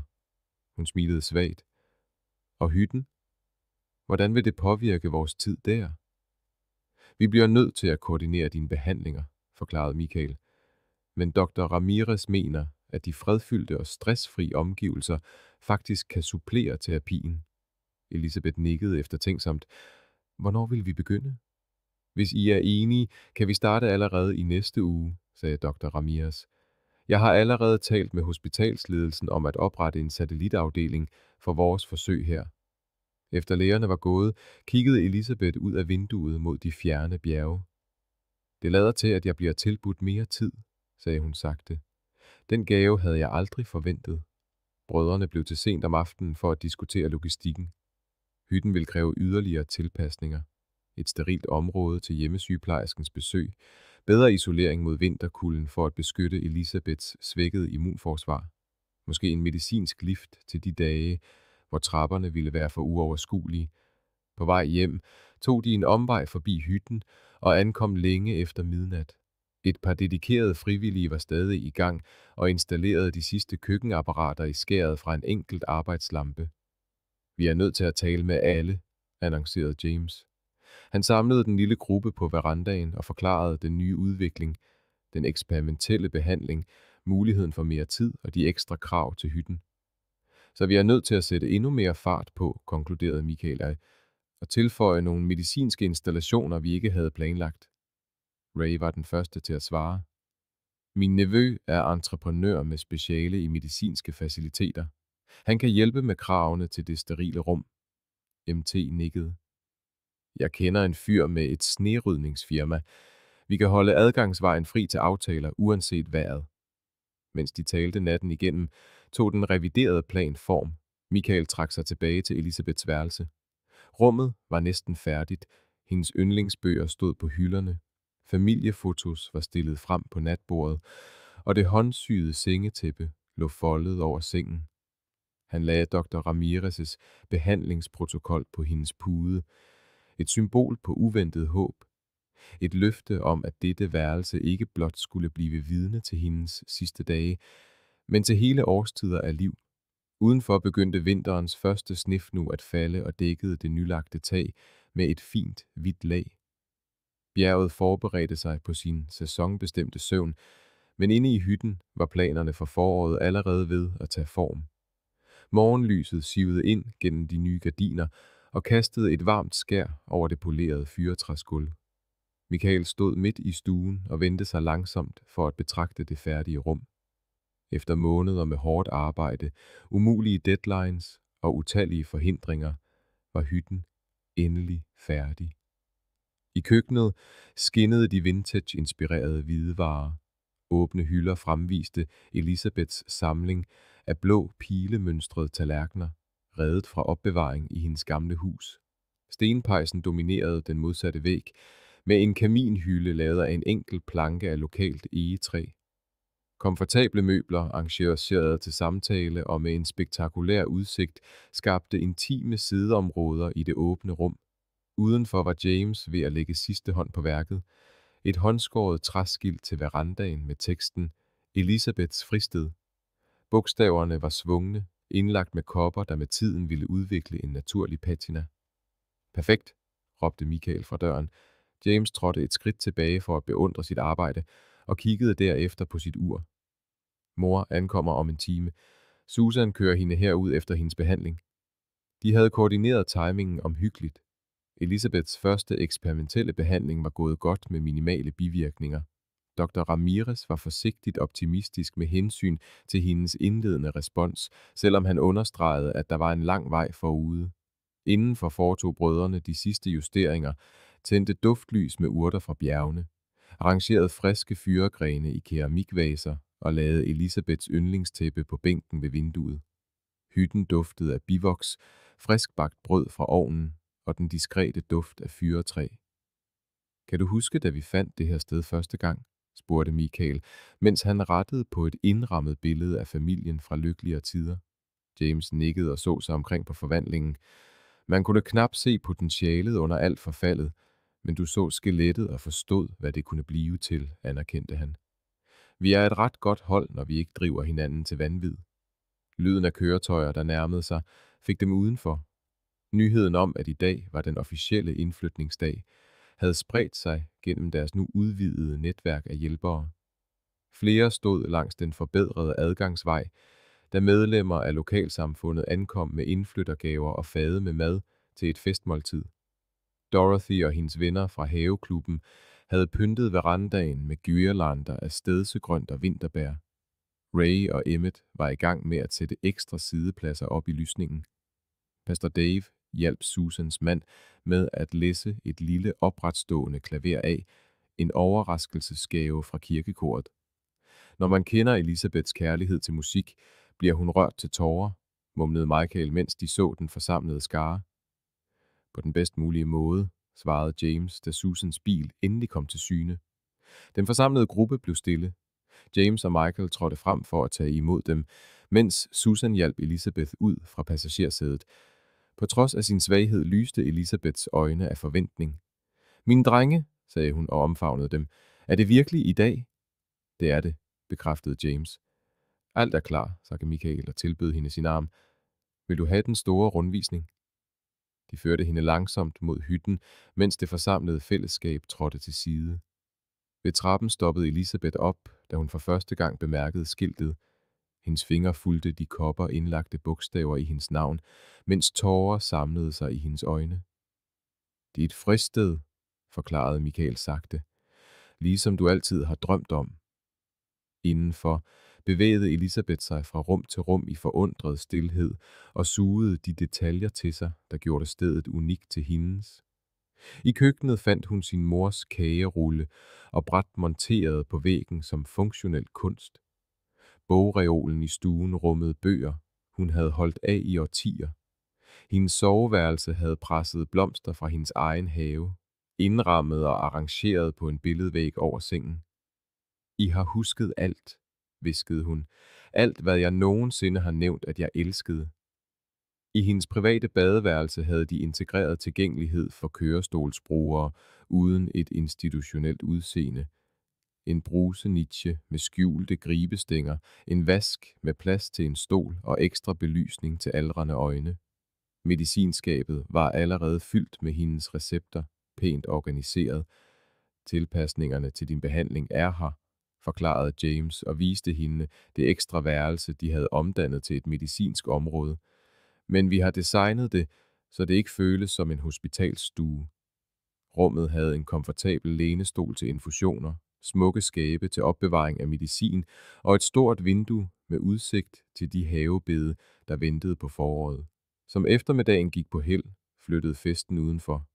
Hun smilede svagt. Og hytten? Hvordan vil det påvirke vores tid der? Vi bliver nødt til at koordinere dine behandlinger, forklarede Michael. Men Dr. Ramirez mener, at de fredfyldte og stressfri omgivelser faktisk kan supplere terapien. Elisabeth nikkede eftertænksomt. Hvornår vil vi begynde? Hvis I er enige, kan vi starte allerede i næste uge, sagde Dr. Ramirez. Jeg har allerede talt med hospitalsledelsen om at oprette en satellitafdeling for vores forsøg her. Efter lægerne var gået, kiggede Elisabeth ud af vinduet mod de fjerne bjerge. Det lader til, at jeg bliver tilbudt mere tid, sagde hun sagte. Den gave havde jeg aldrig forventet. Brødrene blev til sent om aftenen for at diskutere logistikken. Hytten vil kræve yderligere tilpasninger. Et sterilt område til hjemmesygeplejerskens besøg. Bedre isolering mod vinterkulden for at beskytte Elisabeths svækkede immunforsvar. Måske en medicinsk lift til de dage, hvor trapperne ville være for uoverskuelige. På vej hjem tog de en omvej forbi hytten og ankom længe efter midnat. Et par dedikerede frivillige var stadig i gang og installerede de sidste køkkenapparater i skæret fra en enkelt arbejdslampe. Vi er nødt til at tale med alle, annoncerede James. Han samlede den lille gruppe på verandaen og forklarede den nye udvikling, den eksperimentelle behandling, muligheden for mere tid og de ekstra krav til hytten. Så vi er nødt til at sætte endnu mere fart på, konkluderede Michael, og tilføje nogle medicinske installationer, vi ikke havde planlagt. Ray var den første til at svare. Min nevø er entreprenør med speciale i medicinske faciliteter. Han kan hjælpe med kravene til det sterile rum. MT nikkede. Jeg kender en fyr med et snerydningsfirma. Vi kan holde adgangsvejen fri til aftaler, uanset vejret. Mens de talte natten igennem, tog den reviderede plan form. Michael trak sig tilbage til Elisabeths værelse. Rummet var næsten færdigt. Hendes yndlingsbøger stod på hylderne. Familiefotos var stillet frem på natbordet, og det håndsyede sengetæppe lå foldet over sengen. Han lagde Dr. Ramirez' behandlingsprotokol på hendes pude. Et symbol på uventet håb. Et løfte om, at dette værelse ikke blot skulle blive vidne til hendes sidste dage, men til hele årstider af liv. Udenfor begyndte vinterens første snefnu at falde og dækkede det nylagte tag med et fint, hvidt lag. Bjerget forberedte sig på sin sæsonbestemte søvn, men inde i hytten var planerne for foråret allerede ved at tage form. Morgenlyset sivede ind gennem de nye gardiner og kastede et varmt skær over det polerede fyrretræsgulv. Michael stod midt i stuen og vendte sig langsomt for at betragte det færdige rum. Efter måneder med hårdt arbejde, umulige deadlines og utallige forhindringer, var hytten endelig færdig. I køkkenet skinnede de vintage-inspirerede hvidevarer. Åbne hylder fremviste Elisabeths samling af blå pilemønstrede tallerkener, reddet fra opbevaring i hendes gamle hus. Stenpejsen dominerede den modsatte væg, med en kaminhylde lavet af en enkel planke af lokalt egetræ. Komfortable møbler, arrangeret til samtale og med en spektakulær udsigt, skabte intime sideområder i det åbne rum. Udenfor var James ved at lægge sidste hånd på værket. Et håndskåret træskilt til verandaen med teksten Elisabeths fristed. Bogstaverne var svungne, indlagt med kopper, der med tiden ville udvikle en naturlig patina. Perfekt, råbte Michael fra døren. James trådte et skridt tilbage for at beundre sit arbejde og kiggede derefter på sit ur. Mor ankommer om en time. Susan kører hende herud efter hendes behandling. De havde koordineret timingen omhyggeligt. Elisabeths første eksperimentelle behandling var gået godt med minimale bivirkninger. Dr. Ramirez var forsigtigt optimistisk med hensyn til hendes indledende respons, selvom han understregede, at der var en lang vej forude. Indenfor foretog brødrene de sidste justeringer, tændte duftlys med urter fra bjergene, arrangerede friske fyregrene i keramikvaser og lagde Elisabeths yndlingstæppe på bænken ved vinduet. Hytten duftede af bivoks, friskbagt brød fra ovnen og den diskrete duft af fyretræ. Kan du huske, da vi fandt det her sted første gang? Spurgte Michael, mens han rettede på et indrammet billede af familien fra lykkeligere tider. James nikkede og så sig omkring på forvandlingen. Man kunne knap se potentialet under alt forfaldet, men du så skelettet og forstod, hvad det kunne blive til, anerkendte han. Vi er et ret godt hold, når vi ikke driver hinanden til vanvid. Lyden af køretøjer, der nærmede sig, fik dem udenfor. Nyheden om, at i dag var den officielle indflytningsdag, havde spredt sig gennem deres nu udvidede netværk af hjælpere. Flere stod langs den forbedrede adgangsvej, da medlemmer af lokalsamfundet ankom med indflyttergaver og fade med mad til et festmåltid. Dorothy og hendes venner fra haveklubben havde pyntet verandaen med guirlander af stedsegrønt og vinterbær. Ray og Emmett var i gang med at sætte ekstra sidepladser op i lysningen. Pastor Dave hjalp Susans mand med at læsse et lille opretstående klaver af, en overraskelsesgave fra kirkekoret. Når man kender Elisabeths kærlighed til musik, bliver hun rørt til tårer, mumlede Michael, mens de så den forsamlede skare. På den bedst mulige måde, svarede James, da Susans bil endelig kom til syne. Den forsamlede gruppe blev stille. James og Michael trådte frem for at tage imod dem, mens Susan hjalp Elisabeth ud fra passagersædet. På trods af sin svaghed lyste Elisabeths øjne af forventning. Mine drenge, sagde hun og omfavnede dem. Er det virkelig i dag? Det er det, bekræftede James. Alt er klar, sagde Michael og tilbød hende sin arm. Vil du have den store rundvisning? De førte hende langsomt mod hytten, mens det forsamlede fællesskab trådte til side. Ved trappen stoppede Elisabeth op, da hun for første gang bemærkede skiltet. Hendes fingre fulgte de kopper indlagte bogstaver i hendes navn, mens tårer samlede sig i hendes øjne. Det er et fristed, forklarede Michael sagte, ligesom du altid har drømt om. Indenfor bevægede Elisabeth sig fra rum til rum i forundret stilhed og sugede de detaljer til sig, der gjorde stedet unikt til hendes. I køkkenet fandt hun sin mors kagerulle og bræt monteret på væggen som funktionel kunst. Bogreolen i stuen rummede bøger, hun havde holdt af i årtier. Hendes soveværelse havde presset blomster fra hendes egen have, indrammet og arrangeret på en billedvæg over sengen. I har husket alt, hviskede hun. Alt, hvad jeg nogensinde har nævnt, at jeg elskede. I hendes private badeværelse havde de integreret tilgængelighed for kørestolsbrugere uden et institutionelt udseende. En bruseniche med skjulte gribestænger, en vask med plads til en stol og ekstra belysning til aldrende øjne. Medicinskabet var allerede fyldt med hendes recepter, pænt organiseret. Tilpasningerne til din behandling er her, forklarede James og viste hende det ekstra værelse, de havde omdannet til et medicinsk område. Men vi har designet det, så det ikke føles som en hospitalsstue. Rummet havde en komfortabel lænestol til infusioner, smukke skabe til opbevaring af medicin og et stort vindue med udsigt til de havebede, der ventede på foråret. Som eftermiddagen gik på held, flyttede festen udenfor.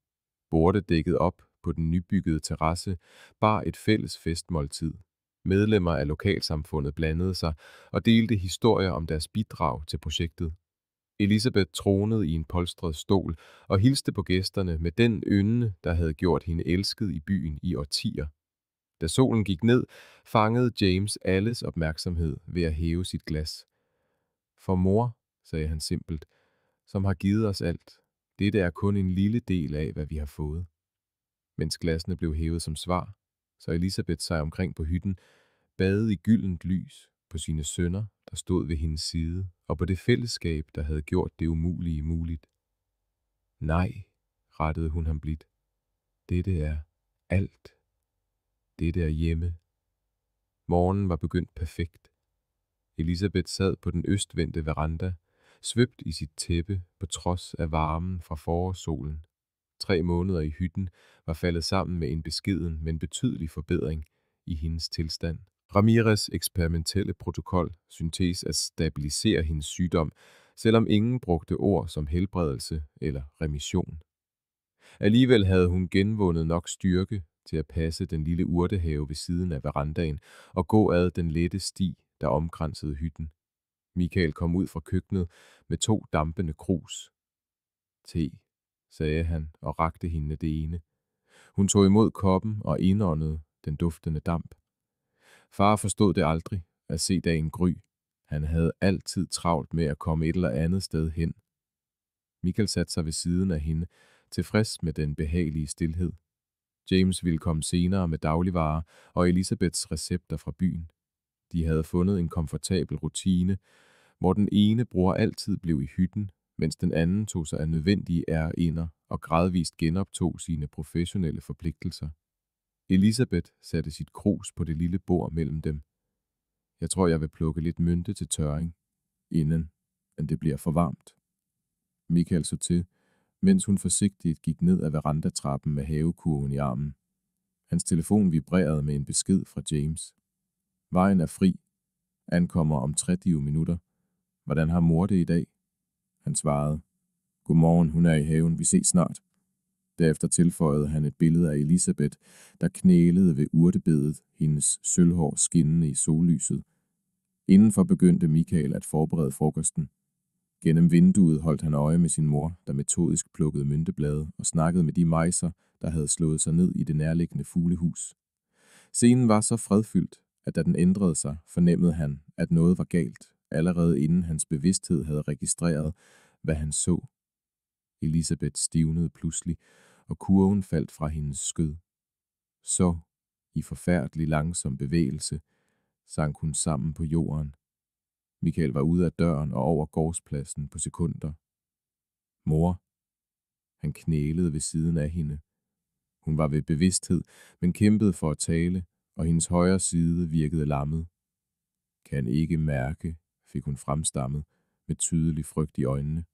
Borde dækket op på den nybyggede terrasse bar et fælles festmåltid. Medlemmer af lokalsamfundet blandede sig og delte historier om deres bidrag til projektet. Elisabeth tronede i en polstret stol og hilste på gæsterne med den ynde, der havde gjort hende elsket i byen i årtier. Da solen gik ned, fangede James alles opmærksomhed ved at hæve sit glas. For mor, sagde han simpelt, som har givet os alt. Dette er kun en lille del af, hvad vi har fået. Mens glasene blev hævet som svar, så Elisabeth sig omkring på hytten, badede i gyldent lys på sine sønner, der stod ved hendes side, og på det fællesskab, der havde gjort det umulige muligt. Nej, rettede hun ham blidt. Dette er alt. Dette er hjemme. Morgenen var begyndt perfekt. Elisabeth sad på den østvendte veranda, svøbt i sit tæppe på trods af varmen fra forårssolen. 3 måneder i hytten var faldet sammen med en beskeden, men betydelig forbedring i hendes tilstand. Ramirez' eksperimentelle protokol syntes at stabilisere hendes sygdom, selvom ingen brugte ord som helbredelse eller remission. Alligevel havde hun genvundet nok styrke til at passe den lille urtehave ved siden af verandaen og gå ad den lette sti, der omkransede hytten. Michael kom ud fra køkkenet med 2 dampende krus. Te, sagde han og rakte hende det ene. Hun tog imod koppen og indåndede den duftende damp. Far forstod det aldrig at se dagen gry. Han havde altid travlt med at komme et eller andet sted hen. Michael satte sig ved siden af hende, tilfreds med den behagelige stilhed. James ville komme senere med dagligvarer og Elisabeths recepter fra byen. De havde fundet en komfortabel rutine, hvor den ene bror altid blev i hytten, mens den anden tog sig af nødvendige ærender og gradvist genoptog sine professionelle forpligtelser. Elisabeth satte sit krus på det lille bord mellem dem. Jeg tror, jeg vil plukke lidt mynte til tørring, inden det bliver for varmt. Michael så til, mens hun forsigtigt gik ned ad verandatrappen med havekurven i armen. Hans telefon vibrerede med en besked fra James. Vejen er fri. Ankommer om 30 minutter. Hvordan har mor det i dag? Han svarede. Godmorgen, hun er i haven. Vi ses snart. Derefter tilføjede han et billede af Elisabeth, der knælede ved urtebedet, hendes sølvhår skinnende i sollyset. Indenfor begyndte Michael at forberede frokosten. Gennem vinduet holdt han øje med sin mor, der metodisk plukkede mynteblade og snakkede med de mejser, der havde slået sig ned i det nærliggende fuglehus. Scenen var så fredfyldt, at da den ændrede sig, fornemmede han, at noget var galt, allerede inden hans bevidsthed havde registreret, hvad han så. Elisabeth stivnede pludselig, og kurven faldt fra hendes skød. Så, i forfærdelig langsom bevægelse, sank hun sammen på jorden. Michael var ude af døren og over gårdspladsen på sekunder. Mor. Han knælede ved siden af hende. Hun var ved bevidsthed, men kæmpede for at tale, og hendes højre side virkede lammet. Kan ikke mærke, fik hun fremstammet, med tydelig frygt i øjnene.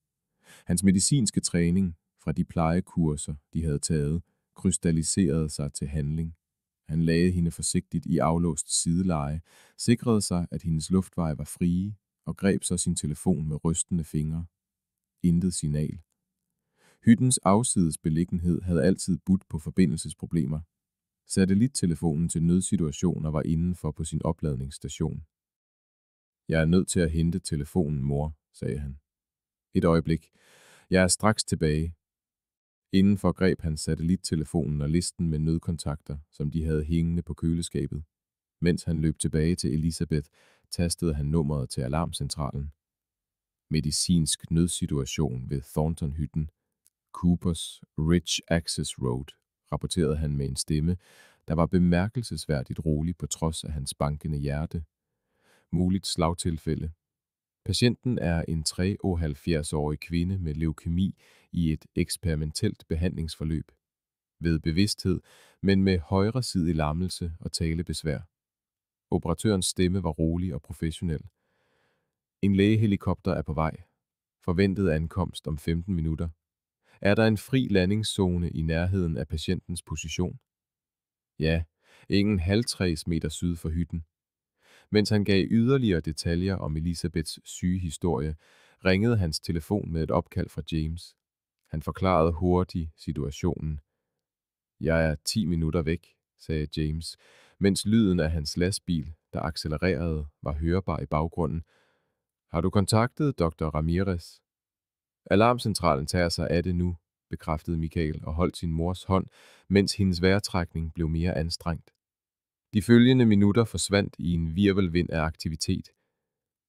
Hans medicinske træning fra de plejekurser, de havde taget, krystalliserede sig til handling. Han lagde hende forsigtigt i aflåst sideleje, sikrede sig, at hendes luftveje var frie, og greb så sin telefon med rystende fingre. Intet signal. Hyttens afsides beliggenhed havde altid budt på forbindelsesproblemer. Satellittelefonen til nødsituationer var indenfor på sin opladningsstation. Jeg er nødt til at hente telefonen, mor, sagde han. Et øjeblik. Jeg er straks tilbage. Indenfor greb han satellittelefonen og listen med nødkontakter, som de havde hængende på køleskabet. Mens han løb tilbage til Elisabeth, tastede han nummeret til alarmcentralen. Medicinsk nødsituation ved Thornton-hytten. Coopers Ridge Access Road, rapporterede han med en stemme, der var bemærkelsesværdigt rolig på trods af hans bankende hjerte. Muligt slagtilfælde. Patienten er en 73-årig kvinde med leukemi i et eksperimentelt behandlingsforløb. Ved bevidsthed, men med højresidig lammelse og talebesvær. Operatørens stemme var rolig og professionel. En lægehelikopter er på vej. Forventet ankomst om 15 minutter. Er der en fri landingszone i nærheden af patientens position? Ja, ingen 50 meter syd for hytten. Mens han gav yderligere detaljer om Elisabeths sygehistorie, ringede hans telefon med et opkald fra James. Han forklarede hurtigt situationen. Jeg er 10 minutter væk, sagde James, mens lyden af hans lastbil, der accelererede, var hørbar i baggrunden. Har du kontaktet Dr. Ramirez? Alarmcentralen tager sig af det nu, bekræftede Michael og holdt sin mors hånd, mens hendes vejrtrækning blev mere anstrengt. De følgende minutter forsvandt i en virvelvind af aktivitet.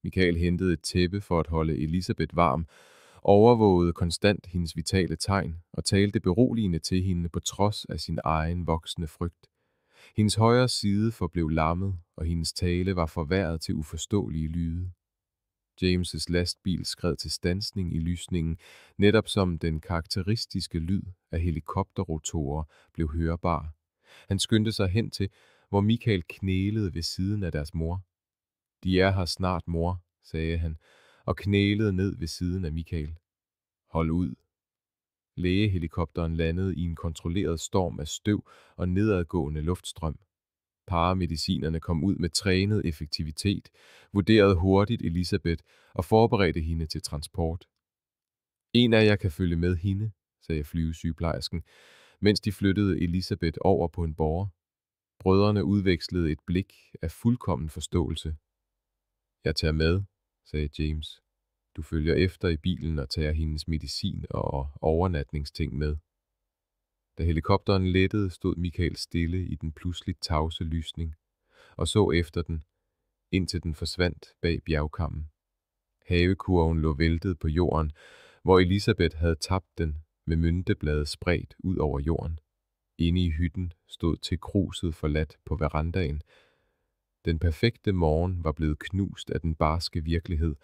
Michael hentede et tæppe for at holde Elisabeth varm, overvågede konstant hendes vitale tegn og talte beroligende til hende på trods af sin egen voksende frygt. Hendes højre side forblev lammet, og hendes tale var forværret til uforståelige lyde. James' lastbil skred til standsning i lysningen, netop som den karakteristiske lyd af helikopterrotorer blev hørbar. Han skyndte sig hen til, hvor Michael knælede ved siden af deres mor. De er her snart, mor, sagde han, og knælede ned ved siden af Michael. Hold ud. Lægehelikopteren landede i en kontrolleret storm af støv og nedadgående luftstrøm. Paramedicinerne kom ud med trænet effektivitet, vurderede hurtigt Elisabeth og forberedte hende til transport. En af jer kan følge med hende, sagde flyvesygeplejersken, mens de flyttede Elisabeth over på en båre. Brødrene udvekslede et blik af fuldkommen forståelse. Jeg tager med, sagde James. Du følger efter i bilen og tager hendes medicin og overnatningsting med. Da helikopteren lettede, stod Michael stille i den pludseligt tavse lysning og så efter den, indtil den forsvandt bag bjergkammen. Havekurven lå væltet på jorden, hvor Elisabeth havde tabt den med myntebladet spredt ud over jorden. Inde i hytten stod tekruset forladt på verandaen. Den perfekte morgen var blevet knust af den barske virkelighed.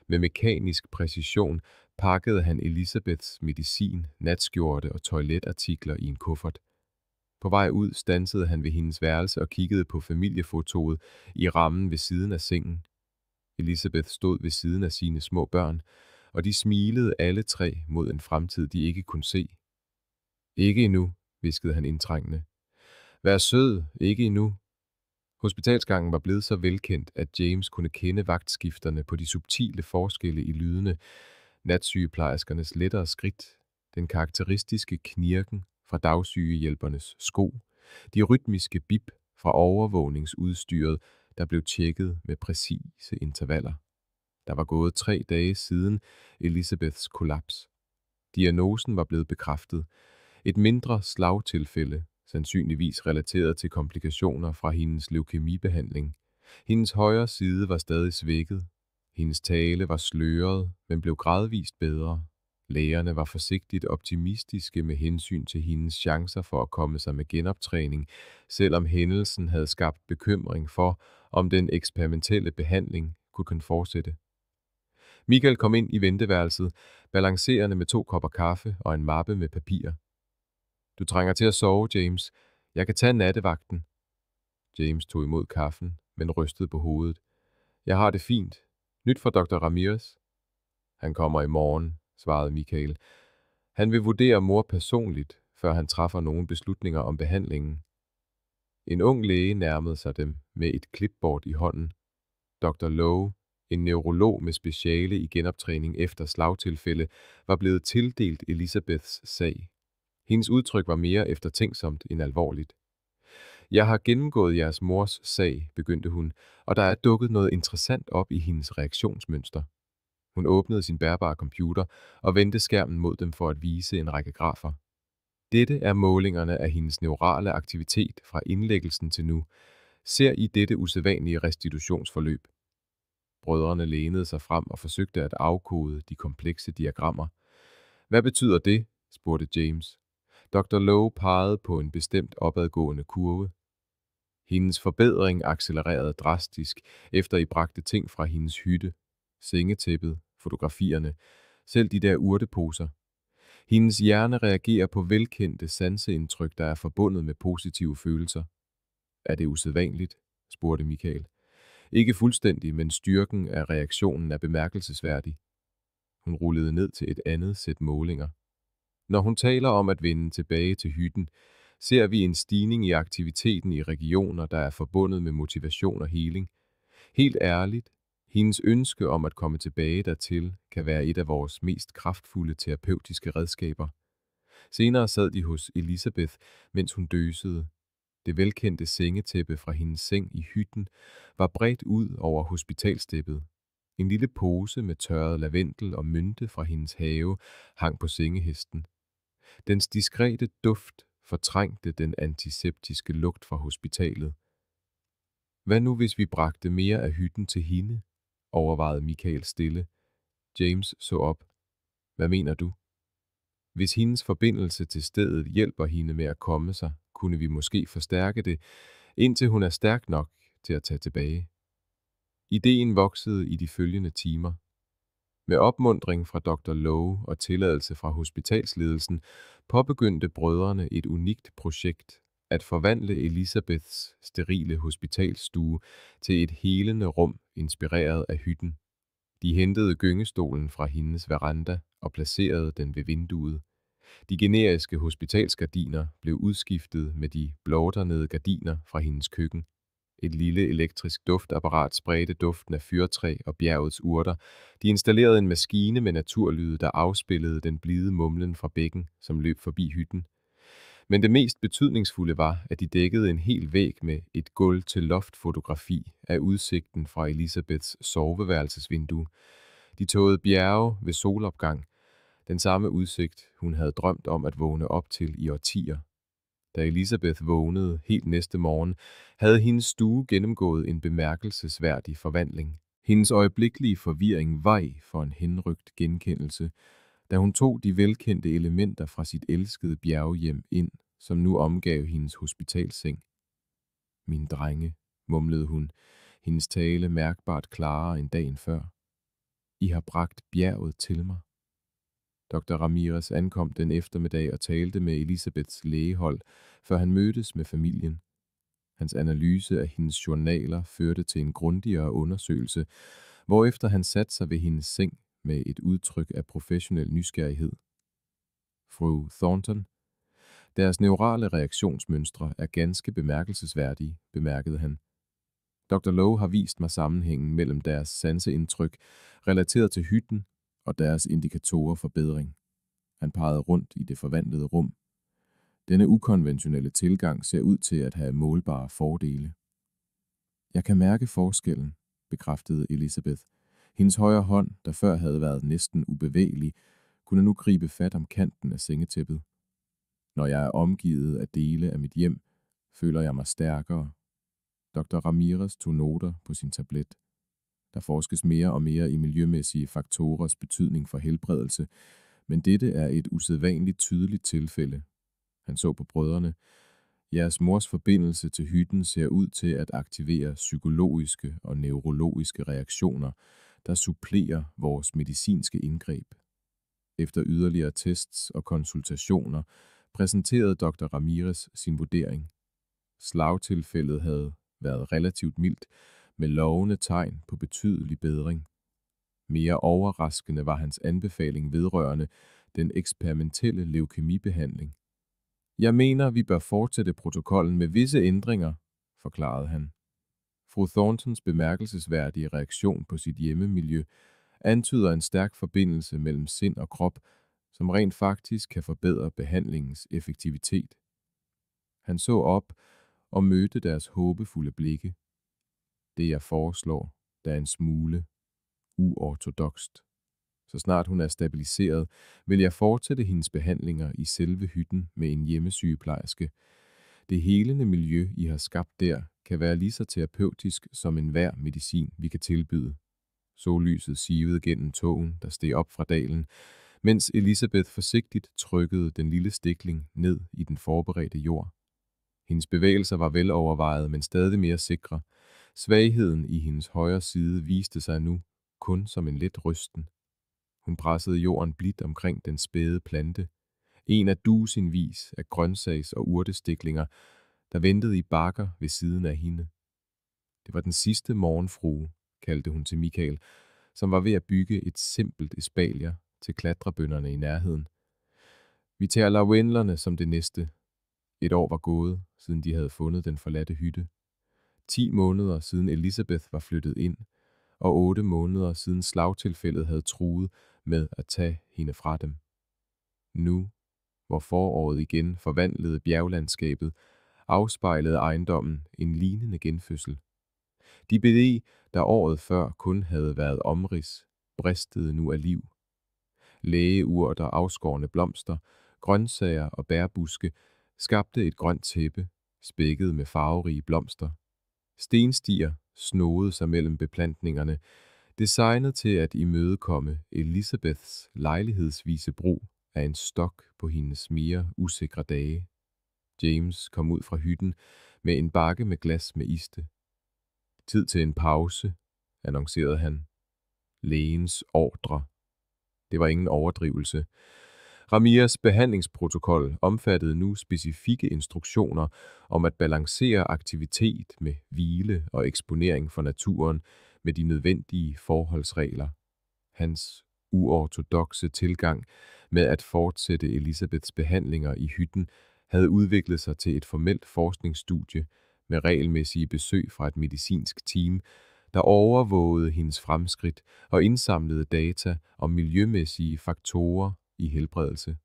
Med mekanisk præcision pakkede han Elisabeths medicin, natskjorte og toiletartikler i en kuffert. På vej ud standsede han ved hendes værelse og kiggede på familiefotoet i rammen ved siden af sengen. Elisabeth stod ved siden af sine små børn, og de smilede alle tre mod en fremtid, de ikke kunne se. Ikke endnu, hviskede han indtrængende. Vær sød, ikke endnu. Hospitalsgangen var blevet så velkendt, at James kunne kende vagtskifterne på de subtile forskelle i lydene, natsygeplejerskernes lettere skridt, den karakteristiske knirken fra dagsygehjælpernes sko, de rytmiske bip fra overvågningsudstyret, der blev tjekket med præcise intervaller. Der var gået 3 dage siden Elisabeths kollaps. Diagnosen var blevet bekræftet. Et mindre slagtilfælde, sandsynligvis relateret til komplikationer fra hendes leukemibehandling. Hendes højre side var stadig svækket. Hendes tale var sløret, men blev gradvist bedre. Lægerne var forsigtigt optimistiske med hensyn til hendes chancer for at komme sig med genoptræning, selvom hændelsen havde skabt bekymring for, om den eksperimentelle behandling kunne fortsætte. Michael kom ind i venteværelset, balancerende med 2 kopper kaffe og en mappe med papirer. Du trænger til at sove, James. Jeg kan tage nattevagten. James tog imod kaffen, men rystede på hovedet. Jeg har det fint. Nyt fra Dr. Ramirez. Han kommer i morgen, svarede Michael. Han vil vurdere mor personligt, før han træffer nogle beslutninger om behandlingen. En ung læge nærmede sig dem med et clipboard i hånden. Dr. Lowe, en neurolog med speciale i genoptræning efter slagtilfælde, var blevet tildelt Elisabeths sag. Hendes udtryk var mere eftertænksomt end alvorligt. Jeg har gennemgået jeres mors sag, begyndte hun, og der er dukket noget interessant op i hendes reaktionsmønster. Hun åbnede sin bærbare computer og vendte skærmen mod dem for at vise en række grafer. Dette er målingerne af hendes neurale aktivitet fra indlæggelsen til nu. Ser I dette usædvanlige restitutionsforløb? Brødrene lænede sig frem og forsøgte at afkode de komplekse diagrammer. Hvad betyder det? Spurgte James. Dr. Lowe pegede på en bestemt opadgående kurve. Hendes forbedring accelererede drastisk, efter I bragte ting fra hendes hytte. Sengetæppet, fotografierne, selv de der urteposer. Hendes hjerne reagerer på velkendte sanseindtryk, der er forbundet med positive følelser. Er det usædvanligt? Spurgte Michael. Ikke fuldstændig, men styrken af reaktionen er bemærkelsesværdig. Hun rullede ned til et andet sæt målinger. Når hun taler om at vende tilbage til hytten, ser vi en stigning i aktiviteten i regioner, der er forbundet med motivation og healing. Helt ærligt, hendes ønske om at komme tilbage dertil kan være et af vores mest kraftfulde terapeutiske redskaber. Senere sad de hos Elisabeth, mens hun døsede. Det velkendte sengetæppe fra hendes seng i hytten var bredt ud over hospitalstæppet. En lille pose med tørret lavendel og mynte fra hendes have hang på sengehesten. Dens diskrete duft fortrængte den antiseptiske lugt fra hospitalet. Hvad nu, hvis vi bragte mere af hytten til hende? Overvejede Michael stille. James så op. Hvad mener du? Hvis hendes forbindelse til stedet hjælper hende med at komme sig, kunne vi måske forstærke det, indtil hun er stærk nok til at tage tilbage. Ideen voksede i de følgende timer. Med opmuntring fra Dr. Lowe og tilladelse fra hospitalsledelsen påbegyndte brødrene et unikt projekt at forvandle Elisabeths sterile hospitalsstue til et helende rum inspireret af hytten. De hentede gyngestolen fra hendes veranda og placerede den ved vinduet. De generiske hospitalsgardiner blev udskiftet med de blotternede gardiner fra hendes køkken. Et lille elektrisk duftapparat spredte duften af fyrtræ og bjergets urter. De installerede en maskine med naturlyde, der afspillede den blide mumlen fra bækken, som løb forbi hytten. Men det mest betydningsfulde var, at de dækkede en hel væg med et gulv-til-loft-fotografi af udsigten fra Elisabeths soveværelsesvindue. De tåede bjerge ved solopgang, den samme udsigt, hun havde drømt om at vågne op til i årtier. Da Elisabeth vågnede helt næste morgen, havde hendes stue gennemgået en bemærkelsesværdig forvandling. Hendes øjeblikkelige forvirring veg for en henrygt genkendelse, da hun tog de velkendte elementer fra sit elskede bjerghjem ind, som nu omgav hendes hospitalseng. Mine drenge, mumlede hun, hendes tale mærkbart klarere end dagen før. I har bragt bjerget til mig. Dr. Ramirez ankom den eftermiddag og talte med Elisabeths lægehold, før han mødtes med familien. Hans analyse af hendes journaler førte til en grundigere undersøgelse, hvorefter han satte sig ved hendes seng med et udtryk af professionel nysgerrighed. Fru Thornton, deres neurale reaktionsmønstre er ganske bemærkelsesværdige, bemærkede han. Dr. Lowe har vist mig sammenhængen mellem deres sanseindtryk relateret til hytten og deres indikatorer for bedring. Han pegede rundt i det forvandlede rum. Denne ukonventionelle tilgang ser ud til at have målbare fordele. Jeg kan mærke forskellen, bekræftede Elisabeth. Hendes højre hånd, der før havde været næsten ubevægelig, kunne nu gribe fat om kanten af sengetæppet. Når jeg er omgivet af dele af mit hjem, føler jeg mig stærkere. Dr. Ramirez tog noter på sin tablet. Der forskes mere og mere i miljømæssige faktorers betydning for helbredelse, men dette er et usædvanligt tydeligt tilfælde. Han så på brødrene. Jeres mors forbindelse til hytten ser ud til at aktivere psykologiske og neurologiske reaktioner, der supplerer vores medicinske indgreb. Efter yderligere tests og konsultationer præsenterede Dr. Ramirez sin vurdering. Slagtilfældet havde været relativt mildt, med lovende tegn på betydelig bedring. Mere overraskende var hans anbefaling vedrørende den eksperimentelle leukemibehandling. Jeg mener, vi bør fortsætte protokollen med visse ændringer, forklarede han. Fru Thorntons bemærkelsesværdige reaktion på sit hjemmemiljø antyder en stærk forbindelse mellem sind og krop, som rent faktisk kan forbedre behandlingens effektivitet. Han så op og mødte deres håbefulde blikke. Det jeg foreslår, der er en smule uortodokst. Så snart hun er stabiliseret, vil jeg fortsætte hendes behandlinger i selve hytten med en hjemmesygeplejerske. Det helende miljø, I har skabt der, kan være lige så terapeutisk som enhver medicin, vi kan tilbyde. Sollyset sivede gennem tågen, der steg op fra dalen, mens Elisabeth forsigtigt trykkede den lille stikling ned i den forberedte jord. Hendes bevægelser var velovervejet, men stadig mere sikre. Svagheden i hendes højre side viste sig nu kun som en let rysten. Hun pressede jorden blidt omkring den spæde plante, en af dusinvis af grøntsags- og urtestiklinger, der ventede i bakker ved siden af hende. Det var den sidste morgenfrue, kaldte hun til Michael, som var ved at bygge et simpelt espalier til klatrebønderne i nærheden. Vi tager Wendlerne som det næste. Et år var gået, siden de havde fundet den forladte hytte. 10 måneder siden Elizabeth var flyttet ind, og 8 måneder siden slagtilfældet havde truet med at tage hende fra dem. Nu, hvor foråret igen forvandlede bjerglandskabet, afspejlede ejendommen en lignende genfødsel. De bede, der året før kun havde været omrids, bristede nu af liv. Lægeurter, afskårne blomster, grøntsager og bærbuske skabte et grønt tæppe, spækket med farverige blomster. Stenstier snodede sig mellem beplantningerne, designet til at imødekomme Elizabeths lejlighedsvise brug af en stok på hendes mere usikre dage. James kom ud fra hytten med en bakke med glas med iste. Tid til en pause, annoncerede han. Lægens ordre. Det var ingen overdrivelse. Ramirez behandlingsprotokol omfattede nu specifikke instruktioner om at balancere aktivitet med hvile og eksponering for naturen med de nødvendige forholdsregler. Hans uortodokse tilgang med at fortsætte Elizabeths behandlinger i hytten havde udviklet sig til et formelt forskningsstudie med regelmæssige besøg fra et medicinsk team, der overvågede hendes fremskridt og indsamlede data om miljømæssige faktorer i helbredelse.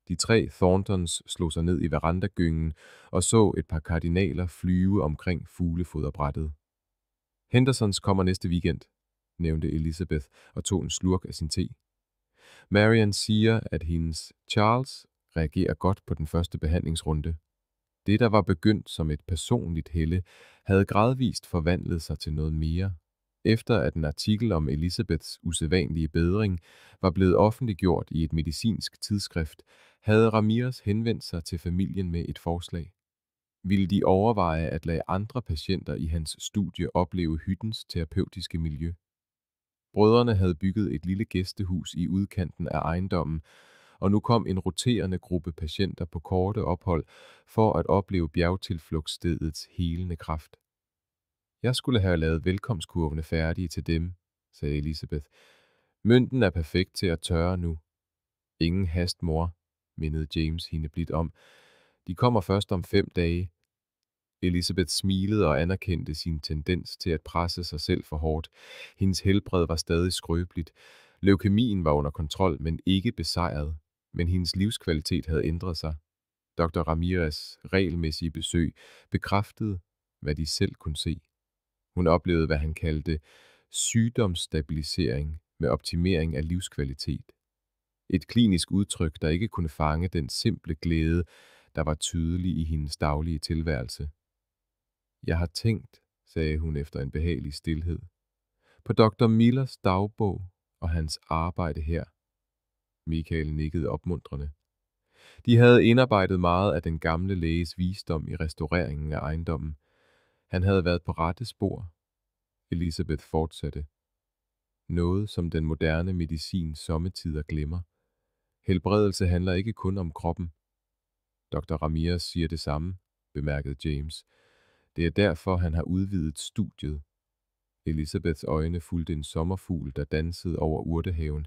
De 3 Thorntons slog sig ned i verandagyngen og så et par kardinaler flyve omkring fuglefoderbrættet. Hendersons kommer næste weekend, nævnte Elizabeth og tog en slurk af sin te. Marian siger, at hendes Charles reagerer godt på den første behandlingsrunde. Det, der var begyndt som et personligt helle, havde gradvist forvandlet sig til noget mere. Efter at en artikel om Elizabeths usædvanlige bedring var blevet offentliggjort i et medicinsk tidsskrift, havde Ramirez henvendt sig til familien med et forslag. Ville de overveje at lade andre patienter i hans studie opleve hyttens terapeutiske miljø? Brødrene havde bygget et lille gæstehus i udkanten af ejendommen, og nu kom en roterende gruppe patienter på korte ophold for at opleve bjergtilflugtsstedets helende kraft. Jeg skulle have lavet velkomstkurvene færdige til dem, sagde Elizabeth. Mønten er perfekt til at tørre nu. Ingen hast, mor, mindede James hende blidt om. De kommer først om 5 dage. Elizabeth smilede og anerkendte sin tendens til at presse sig selv for hårdt. Hendes helbred var stadig skrøbeligt. Leukemien var under kontrol, men ikke besejret. Men hendes livskvalitet havde ændret sig. Dr. Ramirez' regelmæssige besøg bekræftede, hvad de selv kunne se. Hun oplevede, hvad han kaldte sygdomsstabilisering med optimering af livskvalitet. Et klinisk udtryk, der ikke kunne fange den simple glæde, der var tydelig i hendes daglige tilværelse. Jeg har tænkt, sagde hun efter en behagelig stilhed, på Dr. Millers dagbog og hans arbejde her. Michael nikkede opmuntrende. De havde indarbejdet meget af den gamle læges visdom i restaureringen af ejendommen. Han havde været på rette spor. Elizabeth fortsatte. Noget, som den moderne medicin sommetider glemmer. Helbredelse handler ikke kun om kroppen. Dr. Ramirez siger det samme, bemærkede James. Det er derfor, han har udvidet studiet. Elizabeths øjne fulgte en sommerfugl, der dansede over urtehaven.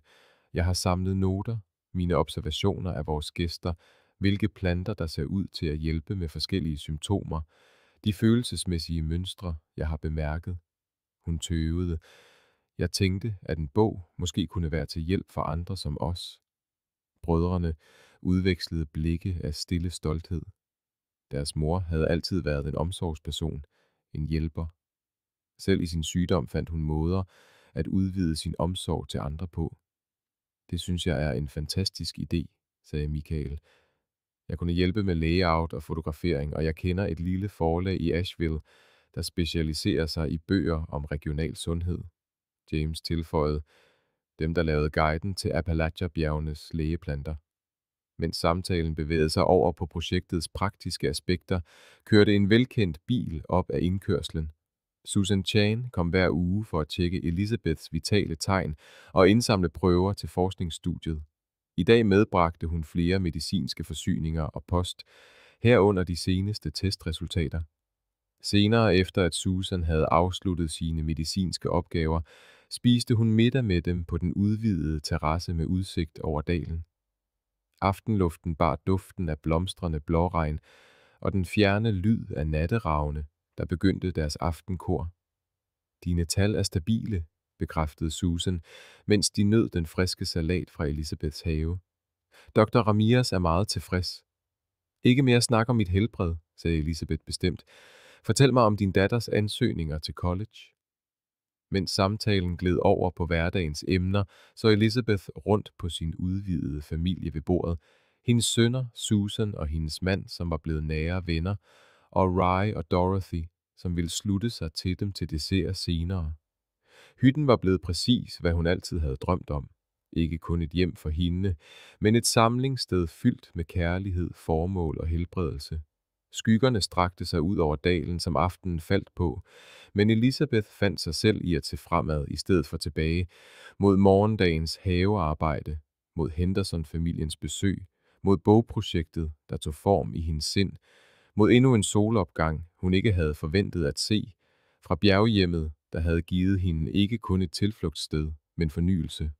Jeg har samlet noter, mine observationer af vores gæster, hvilke planter, der ser ud til at hjælpe med forskellige symptomer, de følelsesmæssige mønstre, jeg har bemærket. Hun tøvede. Jeg tænkte, at en bog måske kunne være til hjælp for andre som os. Brødrene udvekslede blikke af stille stolthed. Deres mor havde altid været en omsorgsperson, en hjælper. Selv i sin sygdom fandt hun måder at udvide sin omsorg til andre på. Det synes jeg er en fantastisk idé, sagde Michael. Jeg kunne hjælpe med layout og fotografering, og jeg kender et lille forlag i Asheville, der specialiserer sig i bøger om regional sundhed. James tilføjede, dem der lavede guiden til Appalachia-bjergenes lægeplanter. Mens samtalen bevægede sig over på projektets praktiske aspekter, kørte en velkendt bil op ad indkørslen. Susan Chan kom hver uge for at tjekke Elizabeths vitale tegn og indsamle prøver til forskningsstudiet. I dag medbragte hun flere medicinske forsyninger og post, herunder de seneste testresultater. Senere efter at Susan havde afsluttet sine medicinske opgaver, spiste hun middag med dem på den udvidede terrasse med udsigt over dalen. Aftenluften bar duften af blomstrende blåregn og den fjerne lyd af natteravne, der begyndte deres aftenkor. Dine tal er stabile, bekræftede Susan, mens de nød den friske salat fra Elisabeths have. Dr. Ramirez er meget tilfreds. Ikke mere snak om mit helbred, sagde Elisabeth bestemt. Fortæl mig om din datters ansøgninger til college. Mens samtalen gled over på hverdagens emner, så Elisabeth rundt på sin udvidede familie ved bordet. Hendes sønner, Susan og hendes mand, som var blevet nære venner, og Rye og Dorothy, som ville slutte sig til dem til dessert senere. Hytten var blevet præcis, hvad hun altid havde drømt om. Ikke kun et hjem for hende, men et samlingssted fyldt med kærlighed, formål og helbredelse. Skyggerne strakte sig ud over dalen, som aftenen faldt på, men Elisabeth fandt sig selv i at se fremad i stedet for tilbage, mod morgendagens havearbejde, mod Henderson-familiens besøg, mod bogprojektet, der tog form i hendes sind, mod endnu en solopgang, hun ikke havde forventet at se, fra bjerghjemmet, der havde givet hende ikke kun et tilflugtssted, men fornyelse.